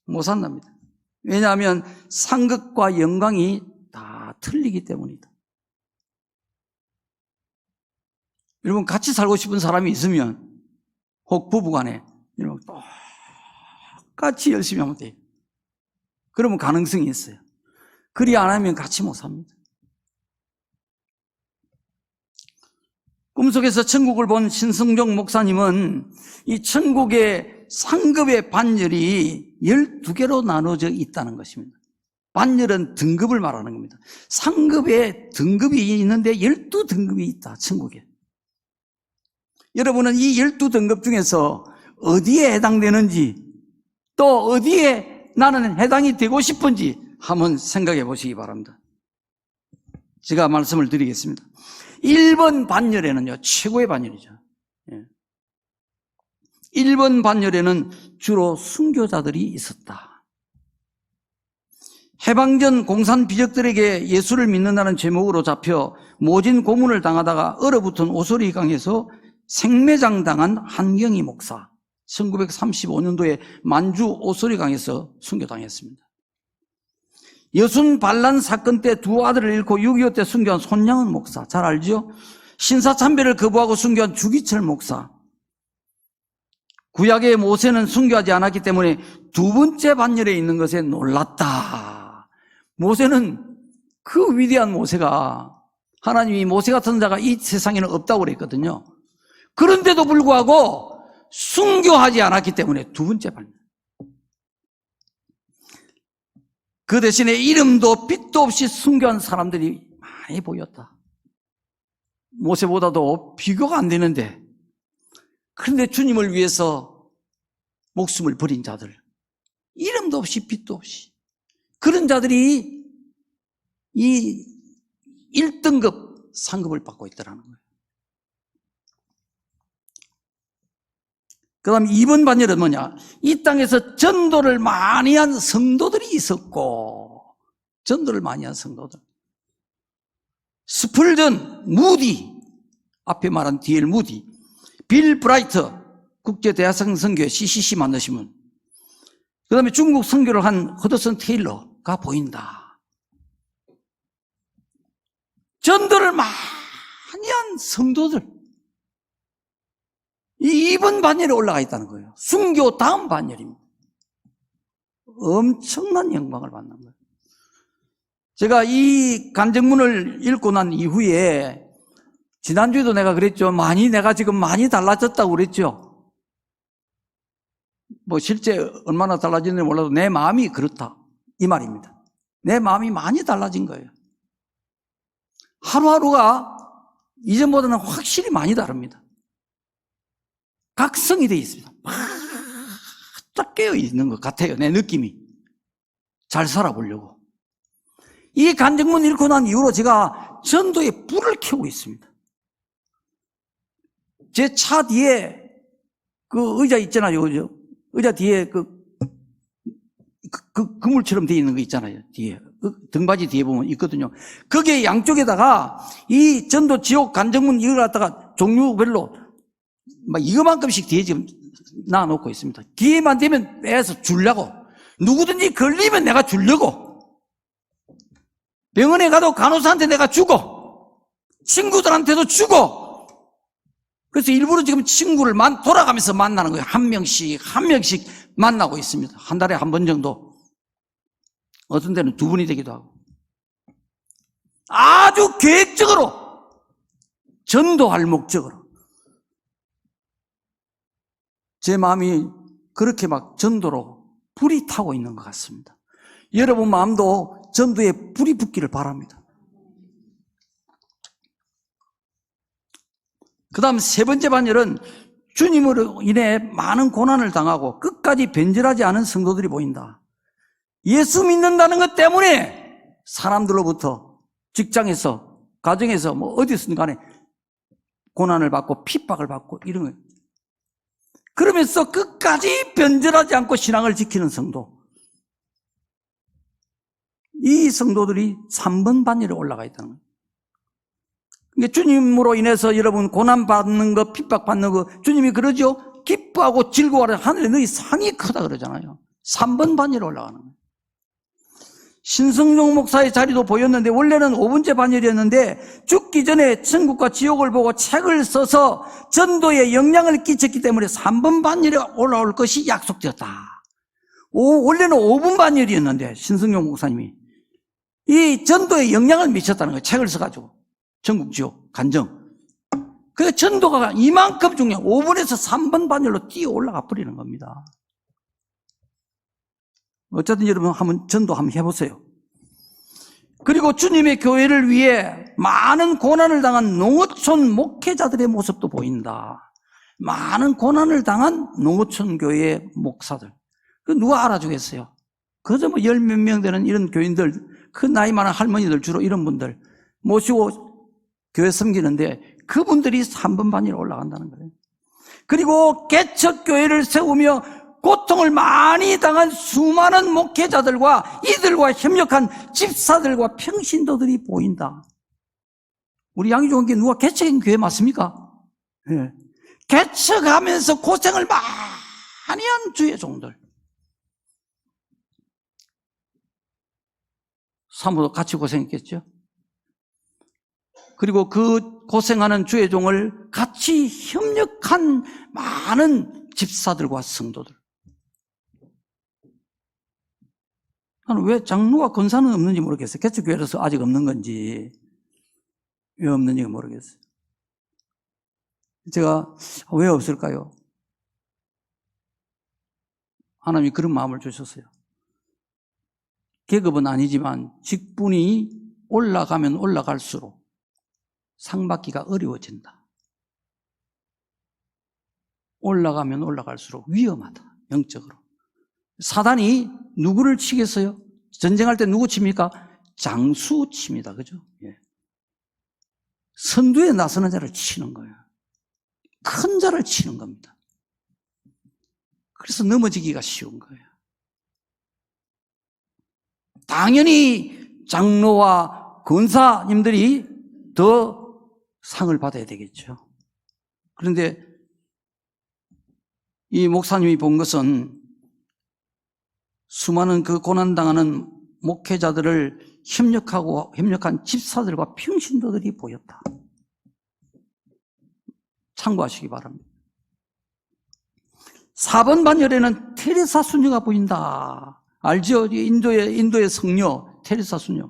못 산답니다. 왜냐하면 상급과 영광이 다 틀리기 때문이다. 여러분 같이 살고 싶은 사람이 있으면 혹 부부간에 여러분 똑같이 열심히 하면 돼요. 그러면 가능성이 있어요. 그리 안 하면 같이 못 삽니다. 꿈속에서 천국을 본 신승종 목사님은 이 천국의 상급의 반열이 12개로 나눠져 있다는 것입니다. 반열은 등급을 말하는 겁니다. 상급에 등급이 있는데 12등급이 있다, 천국에. 여러분은 이 12등급 중에서 어디에 해당되는지, 또 어디에 나는 해당이 되고 싶은지 한번 생각해 보시기 바랍니다. 제가 말씀을 드리겠습니다. 1번 반열에는요, 최고의 반열이죠. 1번 반열에는 주로 순교자들이 있었다. 해방전 공산 비적들에게 예수를 믿는다는 제목으로 잡혀 모진 고문을 당하다가 얼어붙은 오소리강에서 생매장 당한 한경희 목사, 1935년도에 만주 오소리강에서 순교당했습니다. 여순 반란 사건 때 두 아들을 잃고 6.25 때 순교한 손양은 목사, 잘 알죠? 신사참배를 거부하고 순교한 주기철 목사. 구약의 모세는 순교하지 않았기 때문에 두 번째 반열에 있는 것에 놀랐다. 모세는, 그 위대한 모세가, 하나님이 모세 같은 자가 이 세상에는 없다고 그랬거든요. 그런데도 불구하고 순교하지 않았기 때문에 두 번째 반열. 그 대신에 이름도 빛도 없이 순교한 사람들이 많이 보였다. 모세보다도 비교가 안 되는데, 그런데 주님을 위해서 목숨을 버린 자들, 이름도 없이 빛도 없이, 그런 자들이 이 1등급 상급을 받고 있더라는 거예요. 그 다음에 2번 반열은 뭐냐? 이 땅에서 전도를 많이 한 성도들이 있었고, 전도를 많이 한 성도들. 스펄전, 무디, 앞에 말한 D.L. 무디, 빌 브라이트, 국제대학생 선교회 CCC 만드신 분, 그 다음에 중국 선교를 한 허드슨 테일러가 보인다. 전도를 많이 한 성도들, 이 2번 반열에 올라가 있다는 거예요. 순교 다음 반열입니다. 엄청난 영광을 받는 거예요. 제가 이 간증문을 읽고 난 이후에, 지난주에도 내가 그랬죠. 내가 지금 많이 달라졌다고 그랬죠. 뭐 실제 얼마나 달라졌는지 몰라도 내 마음이 그렇다, 이 말입니다. 내 마음이 많이 달라진 거예요. 하루하루가 이전보다는 확실히 많이 다릅니다. 각성이 되어 있습니다. 딱 깨어 있는 것 같아요, 내 느낌이. 잘 살아보려고. 이 간증문 읽고 난 이후로 제가 전도에 불을 켜고 있습니다. 제 차 뒤에 그 의자 있잖아요. 의자 뒤에 그물처럼 되어 있는 거 있잖아요. 뒤에. 등받이 뒤에 보면 있거든요. 거기에 양쪽에다가 이 전도 지옥 간증문 이걸 갖다가 종류별로 막 이거만큼씩 뒤에 지금 놔놓고 있습니다. 기회만 되면 빼서 주려고. 누구든지 걸리면 내가 주려고. 병원에 가도 간호사한테 내가 주고, 친구들한테도 주고. 그래서 일부러 지금 친구를 돌아가면서 만나는 거예요. 한 명씩 만나고 있습니다. 한 달에 한 번 정도. 어떤 데는 두 분이 되기도 하고. 아주 계획적으로, 전도할 목적으로. 제 마음이 그렇게 막 전도로 불이 타고 있는 것 같습니다. 여러분 마음도 전도에 불이 붙기를 바랍니다. 그 다음 세 번째 반열은 주님으로 인해 많은 고난을 당하고 끝까지 변절하지 않은 성도들이 보인다. 예수 믿는다는 것 때문에 사람들로부터, 직장에서, 가정에서, 어디서든 간에 고난을 받고 핍박을 받고 이런 거예요. 그러면서 끝까지 변절하지 않고 신앙을 지키는 성도, 이 성도들이 3번 반열에 올라가 있다는 거예요. 그러니까 주님으로 인해서 여러분 고난받는 거, 핍박받는 거, 주님이 그러죠. 기뻐하고 즐거워하라. 하늘에 너희 상이 크다 그러잖아요. 3번 반열에 올라가는 거예요. 신성용 목사의 자리도 보였는데 원래는 5번째 반열이었는데 죽기 전에 천국과 지옥을 보고 책을 써서 전도에 영향을 끼쳤기 때문에 3번 반열에 올라올 것이 약속되었다. 원래는 5번 반열이었는데 신성용 목사님이 이 전도에 영향을 미쳤다는 거예요. 책을 써가지고. 천국, 지옥, 간정. 그래서 전도가 이만큼 중요해요. 5번에서 3번 반열로 뛰어 올라가 버리는 겁니다. 어쨌든 여러분 한번 전도 한번 해보세요. 그리고 주님의 교회를 위해 많은 고난을 당한 농어촌 목회자들의 모습도 보인다. 많은 고난을 당한 농어촌 교회의 목사들. 그 누가 알아주겠어요? 그저 뭐 열 몇 명 되는 이런 교인들, 그 나이 많은 할머니들, 주로 이런 분들 모시고 교회 섬기는데 그분들이 3번 반열에 올라간다는 거예요. 그리고 개척교회를 세우며 고통을 많이 당한 수많은 목회자들과 이들과 협력한 집사들과 평신도들이 보인다. 우리 양희종교회 누가 개척한 교회 맞습니까? 네. 개척하면서 고생을 많이 한 주의 종들. 사모도 같이 고생했겠죠. 그리고 그 고생하는 주의 종을 같이 협력한 많은 집사들과 성도들. 나는 왜 장로와 권사는 없는지 모르겠어요. 개척교회라서 아직 없는 건지 왜 없는지 모르겠어요. 제가 왜 없을까요? 하나님이 그런 마음을 주셨어요. 계급은 아니지만 직분이 올라가면 올라갈수록 상 받기가 어려워진다. 올라가면 올라갈수록 위험하다. 영적으로. 사단이 누구를 치겠어요? 전쟁할 때 누구 칩니까? 장수 칩니다. 그죠? 예. 선두에 나서는 자를 치는 거예요. 큰 자를 치는 겁니다. 그래서 넘어지기가 쉬운 거예요. 당연히 장로와 권사님들이 더 상을 받아야 되겠죠. 그런데 이 목사님이 본 것은 수많은 그 고난당하는 목회자들을 협력한 집사들과 평신도들이 보였다. 참고하시기 바랍니다. 4번 반열에는 테레사 수녀가 보인다. 알죠? 인도의 성녀 테레사 수녀.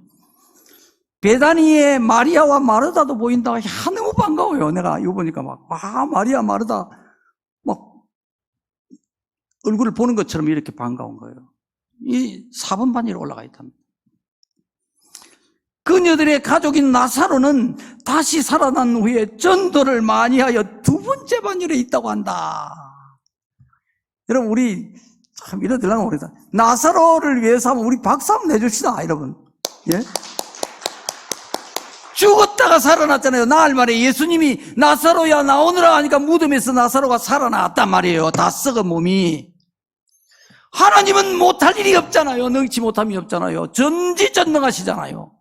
베다니의 마리아와 마르다도 보인다. 야, 너무 반가워요. 내가 이거 보니까 마리아 마르다 막 얼굴을 보는 것처럼 이렇게 반가운 거예요. 이 4번 반열에 올라가 있답니다. 그녀들의 가족인 나사로는 다시 살아난 후에 전도를 많이 하여 2번째 반열에 있다고 한다. 여러분, 우리 참 이러들라면 모르겠다. 나사로를 위해서 한번 우리 박수 한번 내줍시다, 여러분. 예? 죽었다가 살아났잖아요. 나흘 만에 예수님이 나사로야 나오느라 하니까 무덤에서 나사로가 살아났단 말이에요. 다 썩은 몸이. 하나님은 못할 일이 없잖아요. 능치 못함이 없잖아요. 전지전능하시잖아요.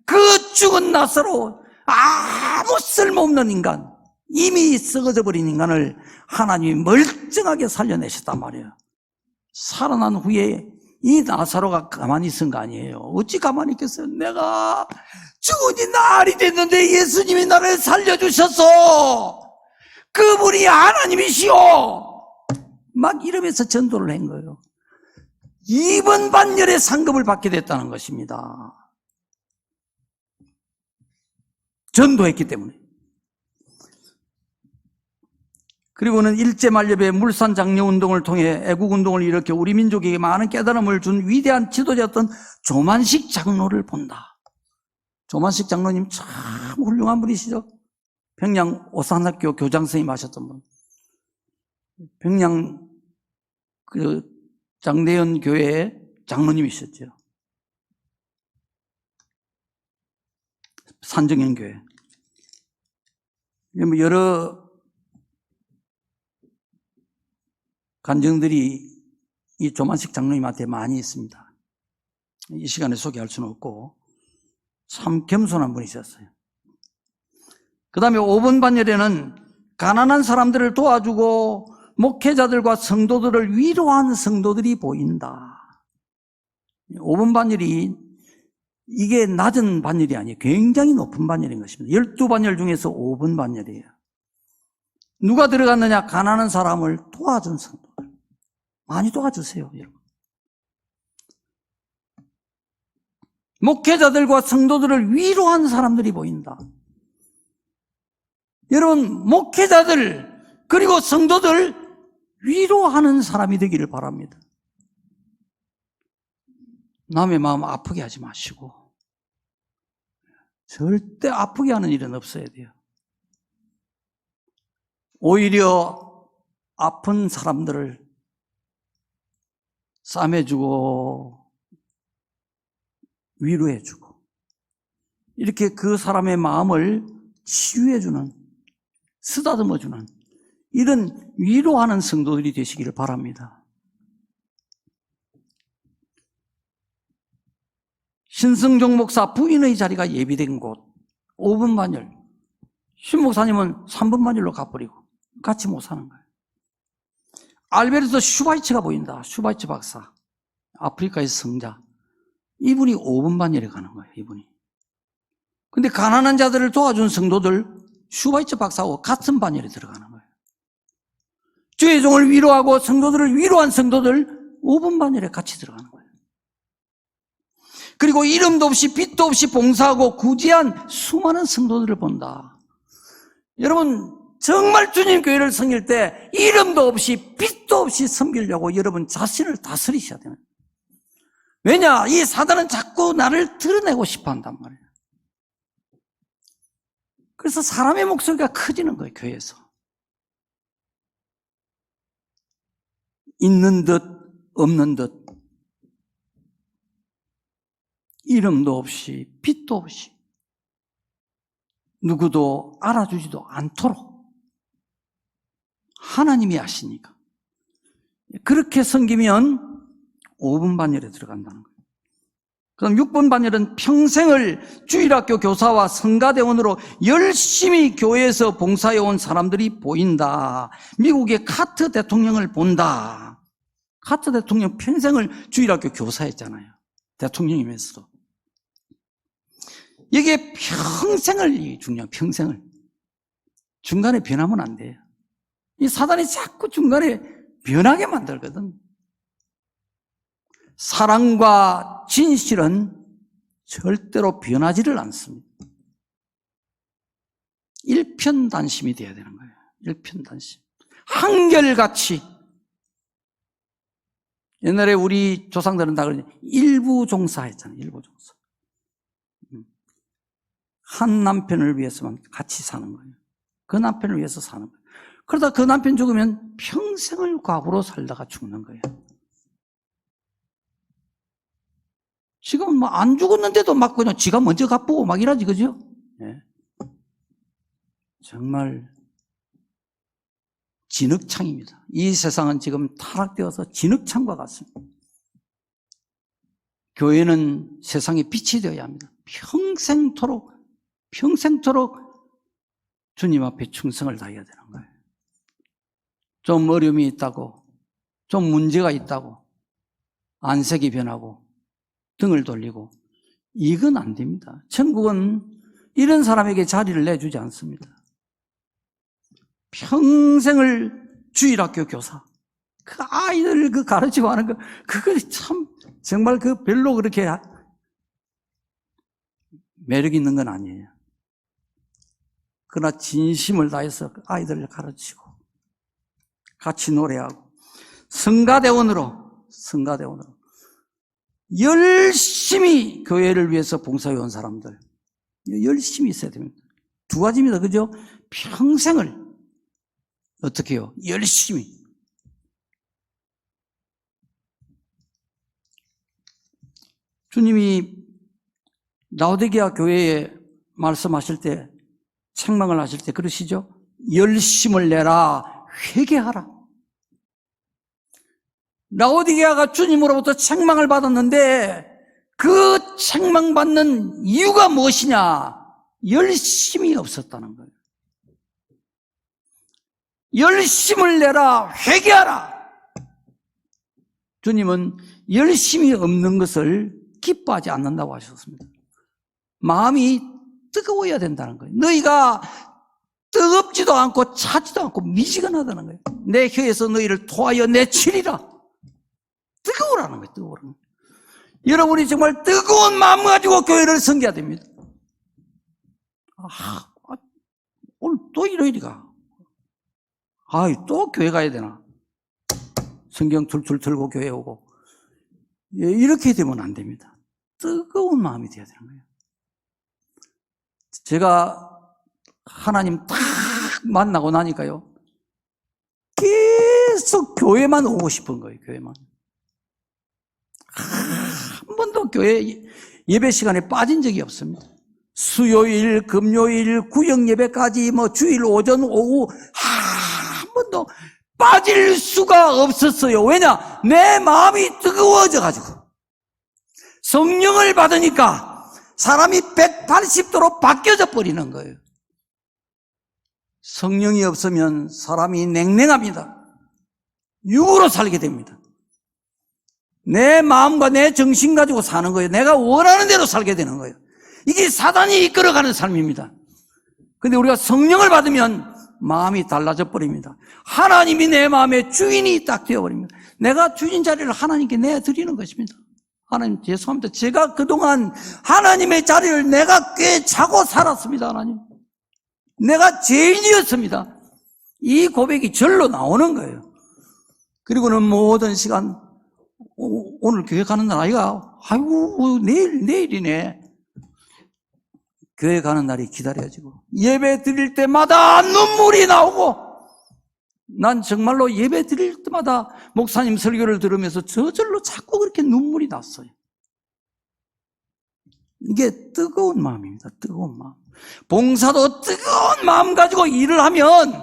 그 죽은 나사로, 아무 쓸모없는 인간, 이미 썩어져 버린 인간을 하나님이 멀쩡하게 살려내셨단 말이에요. 살아난 후에 이 나사로가 가만히 있은 거 아니에요. 어찌 가만히 있겠어요? 내가 죽은 지 나흘이 됐는데 예수님이 나를 살려주셔서 그분이 하나님이시오! 막 이러면서 전도를 한 거예요. 2번 반열의 상급을 받게 됐다는 것입니다. 전도했기 때문에. 그리고는 일제만렵의 물산장려운동을 통해 애국운동을 일으켜 우리 민족에게 많은 깨달음을 준 위대한 지도자였던 조만식 장로를 본다. 조만식 장로님 참 훌륭한 분이시죠. 평양 오산학교 교장선생님 하셨던 분. 평양 그 장대현 교회의 장로님이셨죠. 산정현 교회. 여러 간증들이 이 조만식 장로님한테 많이 있습니다. 이 시간에 소개할 수는 없고 참 겸손한 분이셨어요. 그 다음에 5번 반열에는 가난한 사람들을 도와주고 목회자들과 성도들을 위로한 성도들이 보인다. 5번 반열이 이게 낮은 반열이 아니에요. 굉장히 높은 반열인 것입니다. 12반열 중에서 5번 반열이에요. 누가 들어갔느냐? 가난한 사람을 도와준 성도들. 많이 도와주세요, 여러분. 목회자들과 성도들을 위로한 사람들이 보인다. 여러분, 목회자들 그리고 성도들 위로하는 사람이 되기를 바랍니다. 남의 마음 아프게 하지 마시고 절대 아프게 하는 일은 없어야 돼요. 오히려 아픈 사람들을 싸매주고 위로해주고 이렇게 그 사람의 마음을 치유해주는, 쓰다듬어주는 이런 위로하는 성도들이 되시기를 바랍니다. 신승종 목사 부인의 자리가 예비된 곳 5분 반열, 신 목사님은 3분 반열로 가버리고 같이 못 사는 거예요. 알베르토 슈바이츠가 보인다. 슈바이츠 박사, 아프리카의 성자. 이분이 5분 반열에 가는 거예요. 이분이. 근데 가난한 자들을 도와준 성도들 슈바이츠 박사하고 같은 반열에 들어가는 거예요. 주의 종을 위로하고 성도들을 위로한 성도들 5분 반열에 같이 들어가는 거예요. 그리고 이름도 없이 빛도 없이 봉사하고 구제한 수많은 성도들을 본다. 여러분 정말 주님 교회를 섬길 때 이름도 없이 빛도 없이 섬기려고 여러분 자신을 다스리셔야 돼요. 왜냐? 이 사단은 자꾸 나를 드러내고 싶어 한단 말이에요. 그래서 사람의 목소리가 커지는 거예요. 교회에서. 있는 듯 없는 듯 이름도 없이 빛도 없이 누구도 알아주지도 않도록 하나님이 아시니까 그렇게 섬기면 5분 반열에 들어간다는 거예요. 그럼 6분 반열은 평생을 주일학교 교사와 성가대원으로 열심히 교회에서 봉사해온 사람들이 보인다. 미국의 카트 대통령을 본다. 카트 대통령 평생을 주일학교 교사했잖아요. 대통령이면서도. 여기에 평생을 중요한 평생을 중간에 변하면 안 돼요. 이 사단이 자꾸 중간에 변하게 만들거든. 사랑과 진실은 절대로 변하지를 않습니다. 일편단심이 돼야 되는 거예요. 일편단심. 한결같이. 옛날에 우리 조상들은 다 그러지 일부종사 했잖아요. 일부종사. 한 남편을 위해서만 같이 사는 거예요. 그 남편을 위해서 사는 거예요. 그러다 그 남편 죽으면 평생을 과부로 살다가 죽는 거예요. 지금 뭐 안 죽었는데도 막 그냥 지가 먼저 갚고 막 이러지, 그죠? 네. 정말 진흙창입니다. 이 세상은 지금 타락되어서 진흙창과 같습니다. 교회는 세상의 빛이 되어야 합니다. 평생토록 주님 앞에 충성을 다해야 되는 거예요. 좀 어려움이 있다고, 좀 문제가 있다고, 안색이 변하고, 등을 돌리고, 이건 안 됩니다. 천국은 이런 사람에게 자리를 내주지 않습니다. 평생을 주일학교 교사, 그 아이들을 그 가르치고 하는 거, 그거 참, 정말 그 별로 그렇게 매력 있는 건 아니에요. 그러나 진심을 다해서 아이들을 가르치고, 같이 노래하고, 성가대원으로, 열심히 교회를 위해서 봉사해온 사람들, 열심히 있어야 됩니다. 두 가지입니다. 그죠? 평생을, 어떻게 해요? 열심히. 주님이 라오디게아 교회에 말씀하실 때, 책망을 하실 때 그러시죠? 열심을 내라, 회개하라. 라오디게아가 주님으로부터 책망을 받았는데 그 책망받는 이유가 무엇이냐? 열심이 없었다는 거예요. 열심을 내라, 회개하라. 주님은 열심이 없는 것을 기뻐하지 않는다고 하셨습니다. 마음이 뜨거워야 된다는 거예요. 너희가 뜨겁지도 않고 차지도 않고 미지근하다는 거예요. 내 혀에서 너희를 토하여 내치리라. 뜨거우라는 거예요. 뜨거우라는 거예요. 여러분이 정말 뜨거운 마음 가지고 교회를 섬겨야 됩니다. 오늘 또 일요일이가. 또 교회 가야 되나? 성경 툴툴 틀고 교회 오고. 이렇게 되면 안 됩니다. 뜨거운 마음이 되어야 되는 거예요. 제가 하나님 딱 만나고 나니까요, 계속 교회만 오고 싶은 거예요. 교회만. 한 번도 교회 예배 시간에 빠진 적이 없습니다. 수요일, 금요일, 구역 예배까지 주일 오전, 오후 한 번도 빠질 수가 없었어요. 왜냐? 내 마음이 뜨거워져 가지고. 성령을 받으니까 사람이 180도로 바뀌어져 버리는 거예요. 성령이 없으면 사람이 냉랭합니다. 육으로 살게 됩니다. 내 마음과 내 정신 가지고 사는 거예요. 내가 원하는 대로 살게 되는 거예요. 이게 사단이 이끌어가는 삶입니다. 근데 우리가 성령을 받으면 마음이 달라져 버립니다. 하나님이 내 마음의 주인이 딱 되어버립니다. 내가 주인 자리를 하나님께 내드리는 것입니다. 하나님 죄송합니다. 제가 그동안 하나님의 자리를 내가 꽤 차고 살았습니다. 하나님, 내가 죄인이었습니다. 이 고백이 절로 나오는 거예요. 그리고는 모든 시간, 오늘 교회 가는 날 아이가, 아이고 내일이네. 교회 가는 날이 기다려지고 예배 드릴 때마다 눈물이 나오고, 난 정말로 예배 드릴 때마다 목사님 설교를 들으면서 저절로 자꾸 그렇게 눈물이 났어요. 이게 뜨거운 마음입니다. 뜨거운 마음. 봉사도 뜨거운 마음 가지고 일을 하면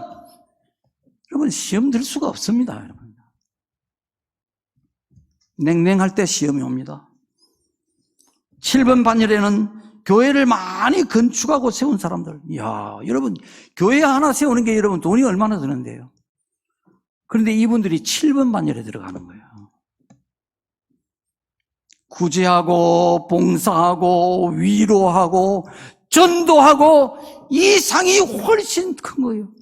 여러분 시험 들 수가 없습니다. 여러분, 냉랭할 때 시험이 옵니다. 7번 반열에는 교회를 많이 건축하고 세운 사람들, 이야, 여러분, 교회 하나 세우는 게 여러분 돈이 얼마나 드는데요. 그런데 이분들이 7번 반열에 들어가는 거예요. 구제하고 봉사하고 위로하고 전도하고 이 상이 훨씬 큰 거예요.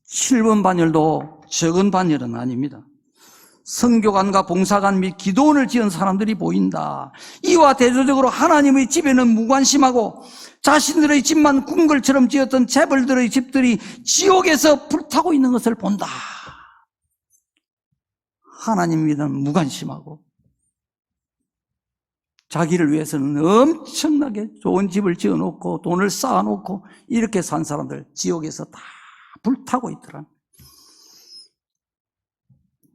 7번 반열도 적은 반열은 아닙니다. 선교관과 봉사관 및 기도원을 지은 사람들이 보인다. 이와 대조적으로 하나님의 집에는 무관심하고 자신들의 집만 궁궐처럼 지었던 재벌들의 집들이 지옥에서 불타고 있는 것을 본다. 하나님 믿음 무관심하고 자기를 위해서는 엄청나게 좋은 집을 지어놓고 돈을 쌓아놓고 이렇게 산 사람들 지옥에서 다 불타고 있더라.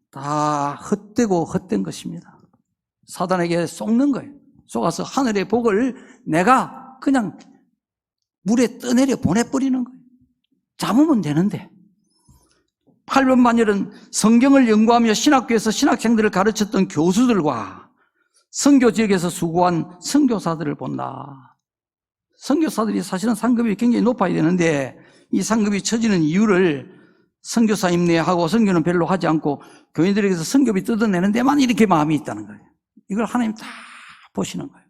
다 헛되고 헛된 것입니다. 사단에게 속는 거예요. 속아서 하늘의 복을 내가 그냥 물에 떠내려 보내버리는 거예요. 잡으면 되는데. 8번 반열은 성경을 연구하며 신학교에서 신학생들을 가르쳤던 교수들과 선교 지역에서 수고한 선교사들을 본다. 선교사들이 사실은 상급이 굉장히 높아야 되는데 이 상급이 처지는 이유를 선교사 임내하고 선교는 별로 하지 않고 교인들에게서 선교비 뜯어내는 데만 이렇게 마음이 있다는 거예요. 이걸 하나님 다 보시는 거예요.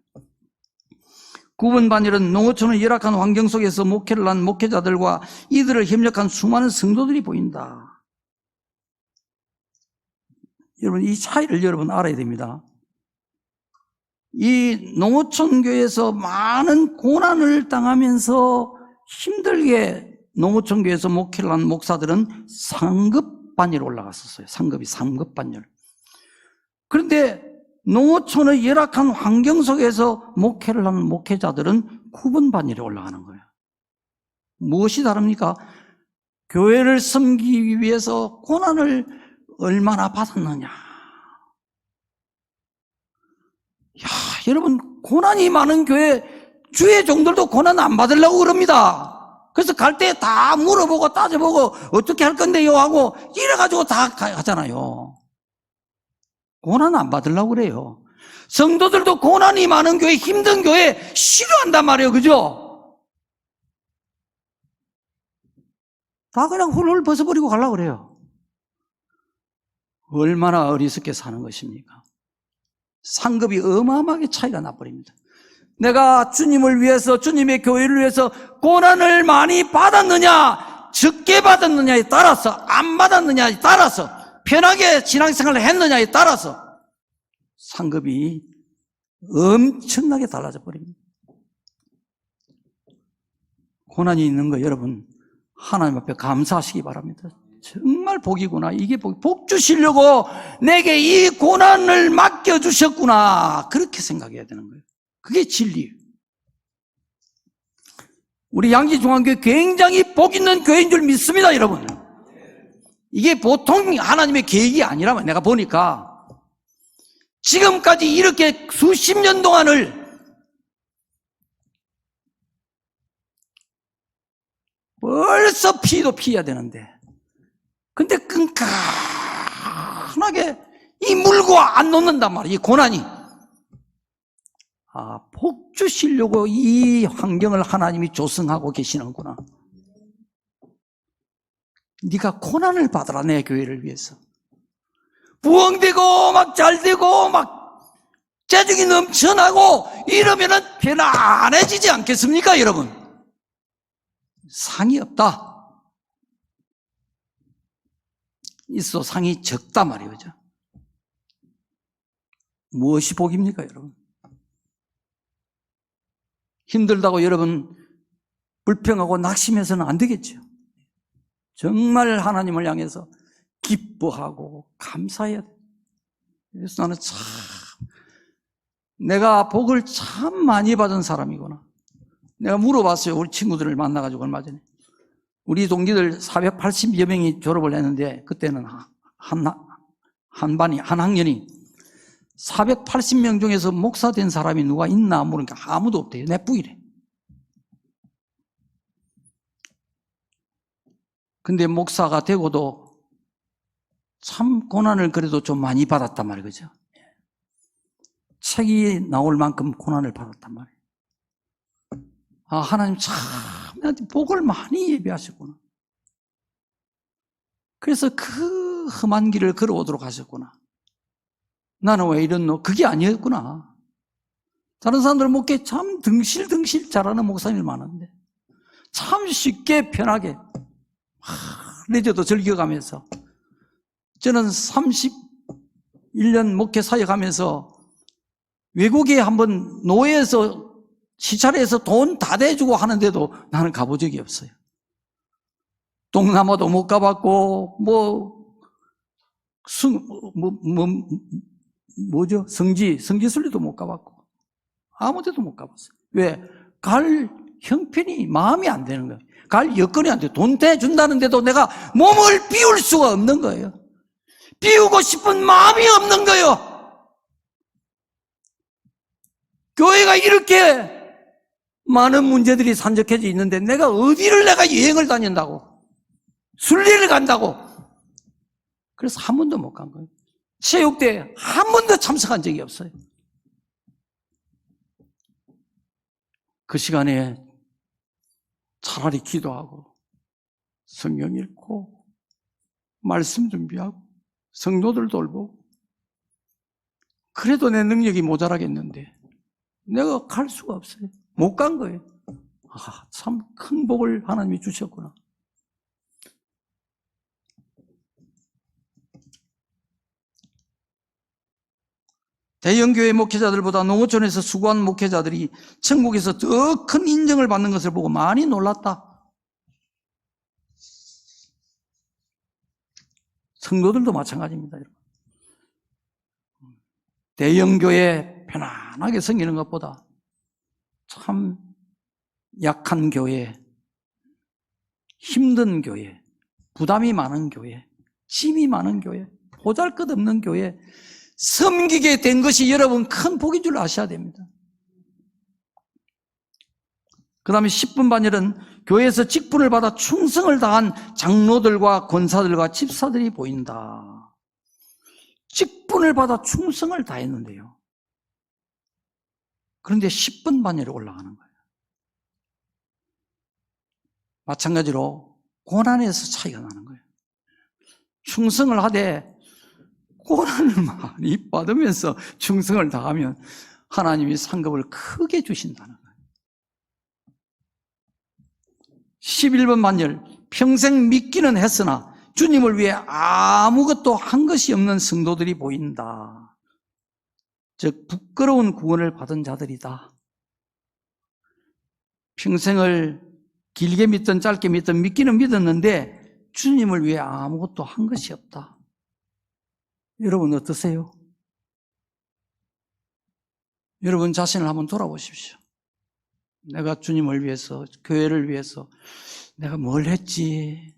9번 반열은 농어촌의 열악한 환경 속에서 목회를 한 목회자들과 이들을 협력한 수많은 성도들이 보인다. 여러분, 이 차이를 여러분 알아야 됩니다. 이 농어촌 교회에서 많은 고난을 당하면서 힘들게 농어촌 교회에서 목회를 한 목사들은 상급 반열에 올라갔었어요. 상급이 3급 반열. 그런데 농어촌의 열악한 환경 속에서 목회를 하는 목회자들은 9번 반열에 올라가는 거예요. 무엇이 다릅니까? 교회를 섬기기 위해서 고난을 얼마나 받았느냐. 야, 여러분, 고난이 많은 교회 주의 종들도 고난 안 받으려고 그럽니다. 그래서 갈 때 다 물어보고 따져보고 어떻게 할 건데요 하고 이래가지고 다 가잖아요. 고난 안 받으려고 그래요. 성도들도 고난이 많은 교회, 힘든 교회 싫어한단 말이에요. 그죠? 다 그냥 훌훌 벗어버리고 가려고 그래요. 얼마나 어리석게 사는 것입니까? 상급이 어마어마하게 차이가 나버립니다. 내가 주님을 위해서, 주님의 교회를 위해서 고난을 많이 받았느냐, 적게 받았느냐에 따라서, 안 받았느냐에 따라서, 편하게 신앙생활을 했느냐에 따라서 상급이 엄청나게 달라져 버립니다. 고난이 있는 거 여러분 하나님 앞에 감사하시기 바랍니다. 정말 복이구나. 이게 복 주시려고 내게 이 고난을 맡겨주셨구나. 그렇게 생각해야 되는 거예요. 그게 진리예요. 우리 양지중앙교회 굉장히 복 있는 교회인 줄 믿습니다, 여러분. 이게 보통 하나님의 계획이 아니라면 내가 보니까 지금까지 이렇게 수십 년 동안을 벌써 피도 피해야 되는데 근데 끈끈하게 이 물고 안 놓는단 말이에요. 이 고난이. 복 주시려고 이 환경을 하나님이 조성하고 계시는구나. 네가 고난을 받아라, 내 교회를 위해서. 부흥되고 막 잘되고 막 재능이 넘쳐나고 이러면은 편안해지지 않겠습니까, 여러분? 상이 없다. 있어 상이 적다 말이에요. 그죠? 무엇이 복입니까, 여러분? 힘들다고 여러분 불평하고 낙심해서는 안 되겠죠. 정말 하나님을 향해서 기뻐하고 감사해야 돼. 그래서 나는 참 내가 복을 참 많이 받은 사람이구나. 내가 물어봤어요. 우리 친구들을 만나가지고 얼마 전에. 우리 동기들 480여 명이 졸업을 했는데 그때는 한 학년이 480명 중에서 목사 된 사람이 누가 있나 물으니까 아무도 없대요. 내뿌이래. 근데 목사가 되고도 참 고난을 그래도 좀 많이 받았단 말이에요. 그죠? 책이 나올 만큼 고난을 받았단 말이에요. 하나님 참 나한테 복을 많이 예비하셨구나. 그래서 그 험한 길을 걸어오도록 하셨구나. 나는 왜 이랬노? 그게 아니었구나. 다른 사람들 목회 참 덩실덩실 잘하는 목사님이 많은데 참 쉽게 편하게 레저도 즐겨가면서 저는 31년 목회 사역하면서 외국에 한번 노예에서 시찰해서 돈 다 대주고 하는데도 나는 가본 적이 없어요. 동남아도 못 가봤고 성지순례도 못 가봤고 아무 데도 못 가봤어요. 왜? 갈 형편이 마음이 안 되는 거예요. 갈 여건이 안 돼요. 돈 대준다는데도 내가 몸을 비울 수가 없는 거예요. 비우고 싶은 마음이 없는 거예요. 교회가 이렇게 많은 문제들이 산적해져 있는데 내가 어디를 내가 여행을 다닌다고 순례를 간다고 그래서 한 번도 못 간 거예요. 체육대회 한 번도 참석한 적이 없어요. 그 시간에 차라리 기도하고 성경 읽고 말씀 준비하고 성도들 돌보고 그래도 내 능력이 모자라겠는데 내가 갈 수가 없어요. 못 간 거예요. 참 큰 복을 하나님이 주셨구나. 대형교회 목회자들보다 농어촌에서 수고한 목회자들이 천국에서 더 큰 인정을 받는 것을 보고 많이 놀랐다. 성도들도 마찬가지입니다. 대형교회 편안하게 섬기는 것보다 참 약한 교회, 힘든 교회, 부담이 많은 교회, 짐이 많은 교회, 보잘것없는 교회 섬기게 된 것이 여러분 큰 복인 줄 아셔야 됩니다. 그 다음에 10분 반열은 교회에서 직분을 받아 충성을 다한 장로들과 권사들과 집사들이 보인다. 직분을 받아 충성을 다했는데요. 그런데 10분 반열에 올라가는 거예요. 마찬가지로 고난에서 차이가 나는 거예요. 충성을 하되 고난을 많이 받으면서 충성을 다하면 하나님이 상급을 크게 주신다는 거예요. 11번 반열, 평생 믿기는 했으나 주님을 위해 아무것도 한 것이 없는 성도들이 보인다. 즉 부끄러운 구원을 받은 자들이다. 평생을 길게 믿든 짧게 믿든 믿기는 믿었는데 주님을 위해 아무것도 한 것이 없다. 여러분 어떠세요? 여러분 자신을 한번 돌아보십시오. 내가 주님을 위해서, 교회를 위해서 내가 뭘 했지?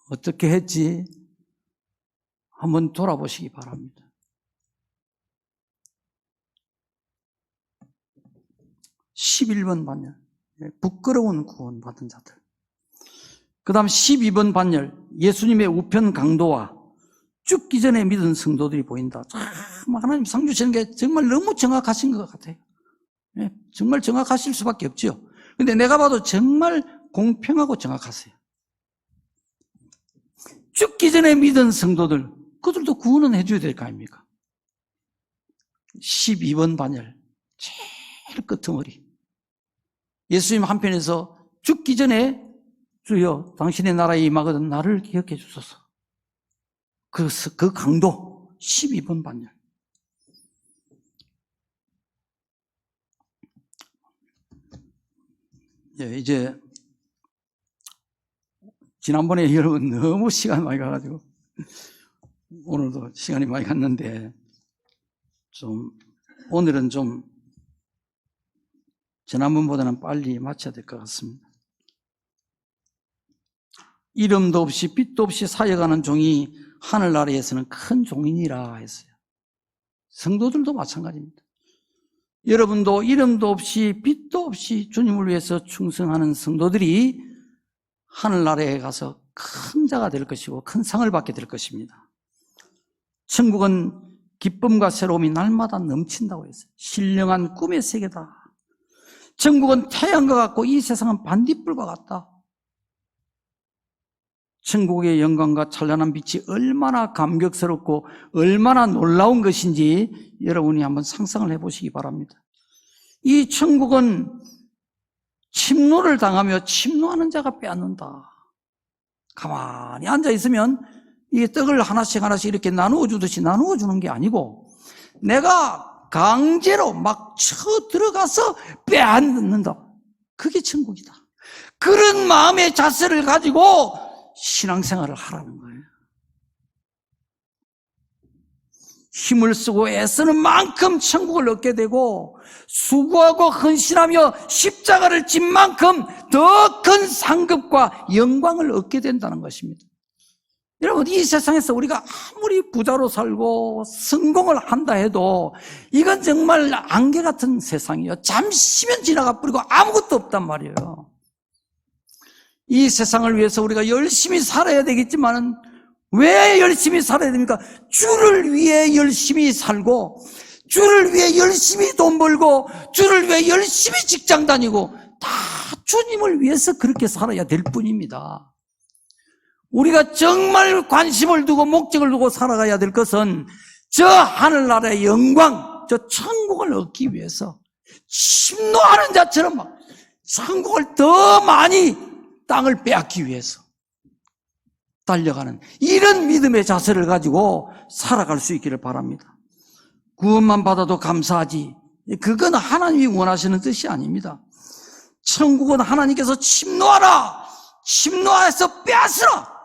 어떻게 했지? 한번 돌아보시기 바랍니다. 11번 반열, 부끄러운 구원 받은 자들. 그 다음 12번 반열, 예수님의 우편 강도와 죽기 전에 믿은 성도들이 보인다. 참 하나님 상 주시는 게 정말 너무 정확하신 것 같아요. 정말 정확하실 수밖에 없죠. 근데 내가 봐도 정말 공평하고 정확하세요. 죽기 전에 믿은 성도들, 그들도 구원은 해줘야 될 거 아닙니까? 12번 반열, 제일 끄트머리. 예수님 한편에서 죽기 전에 주여 당신의 나라에 임하거든 나를 기억해 주소서. 그 강도 12번 반열. 이제 지난번에 여러분 너무 시간 많이 가가지고 오늘도 시간이 많이 갔는데 오늘은 좀 지난번보다는 빨리 마쳐야 될 것 같습니다. 이름도 없이 빛도 없이 사역하는 종이 하늘나라에서는 큰 종이니라 했어요. 성도들도 마찬가지입니다. 여러분도 이름도 없이 빛도 없이 주님을 위해서 충성하는 성도들이 하늘나라에 가서 큰 자가 될 것이고 큰 상을 받게 될 것입니다. 천국은 기쁨과 새로움이 날마다 넘친다고 했어요. 신령한 꿈의 세계다. 천국은 태양과 같고 이 세상은 반딧불과 같다. 천국의 영광과 찬란한 빛이 얼마나 감격스럽고 얼마나 놀라운 것인지 여러분이 한번 상상을 해보시기 바랍니다. 이 천국은 침노를 당하며 침노하는 자가 빼앗는다. 가만히 앉아있으면 이 떡을 하나씩 이렇게 나누어 주듯이 나누어 주는 게 아니고 내가 강제로 막 쳐 들어가서 빼앗는다. 그게 천국이다. 그런 마음의 자세를 가지고 신앙생활을 하라는 거예요. 힘을 쓰고 애쓰는 만큼 천국을 얻게 되고 수고하고 헌신하며 십자가를 진 만큼 더 큰 상급과 영광을 얻게 된다는 것입니다. 여러분, 이 세상에서 우리가 아무리 부자로 살고 성공을 한다 해도 이건 정말 안개 같은 세상이에요. 잠시면 지나가 버리고 아무것도 없단 말이에요. 이 세상을 위해서 우리가 열심히 살아야 되겠지만은 왜 열심히 살아야 됩니까? 주를 위해 열심히 살고 주를 위해 열심히 돈 벌고 주를 위해 열심히 직장 다니고 다 주님을 위해서 그렇게 살아야 될 뿐입니다. 우리가 정말 관심을 두고 목적을 두고 살아가야 될 것은 저 하늘나라의 영광, 저 천국을 얻기 위해서 침노하는 자처럼 막 천국을 더 많이 땅을 빼앗기 위해서 달려가는 이런 믿음의 자세를 가지고 살아갈 수 있기를 바랍니다. 구원만 받아도 감사하지, 그건 하나님이 원하시는 뜻이 아닙니다. 천국은 하나님께서 침노하라, 침노해서 빼앗으라,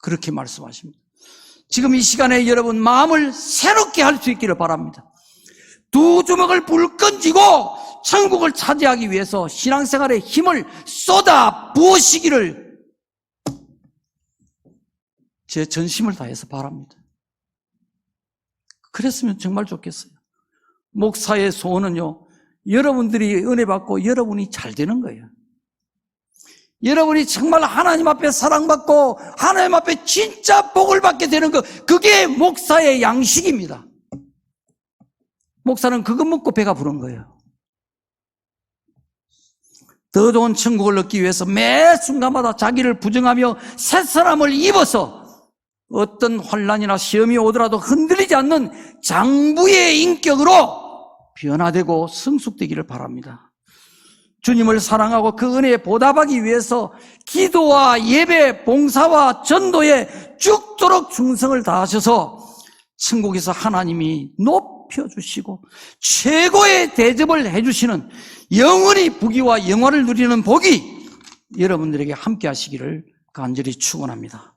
그렇게 말씀하십니다. 지금 이 시간에 여러분 마음을 새롭게 할 수 있기를 바랍니다. 두 주먹을 불끈 쥐고 천국을 차지하기 위해서 신앙생활에 힘을 쏟아 부으시기를 제 전심을 다해서 바랍니다. 그랬으면 정말 좋겠어요. 목사의 소원은요, 여러분들이 은혜 받고 여러분이 잘 되는 거예요. 여러분이 정말 하나님 앞에 사랑받고 하나님 앞에 진짜 복을 받게 되는 것, 그게 목사의 양식입니다. 목사는 그것 먹고 배가 부른 거예요. 더 좋은 천국을 얻기 위해서 매 순간마다 자기를 부정하며 새 사람을 입어서 어떤 환난이나 시험이 오더라도 흔들리지 않는 장부의 인격으로 변화되고 성숙되기를 바랍니다. 주님을 사랑하고 그 은혜에 보답하기 위해서 기도와 예배, 봉사와 전도에 죽도록 충성을 다하셔서 천국에서 하나님이 높여주시고 최고의 대접을 해주시는 영원히 부귀와 영화를 누리는 복이 여러분들에게 함께 하시기를 간절히 축원합니다.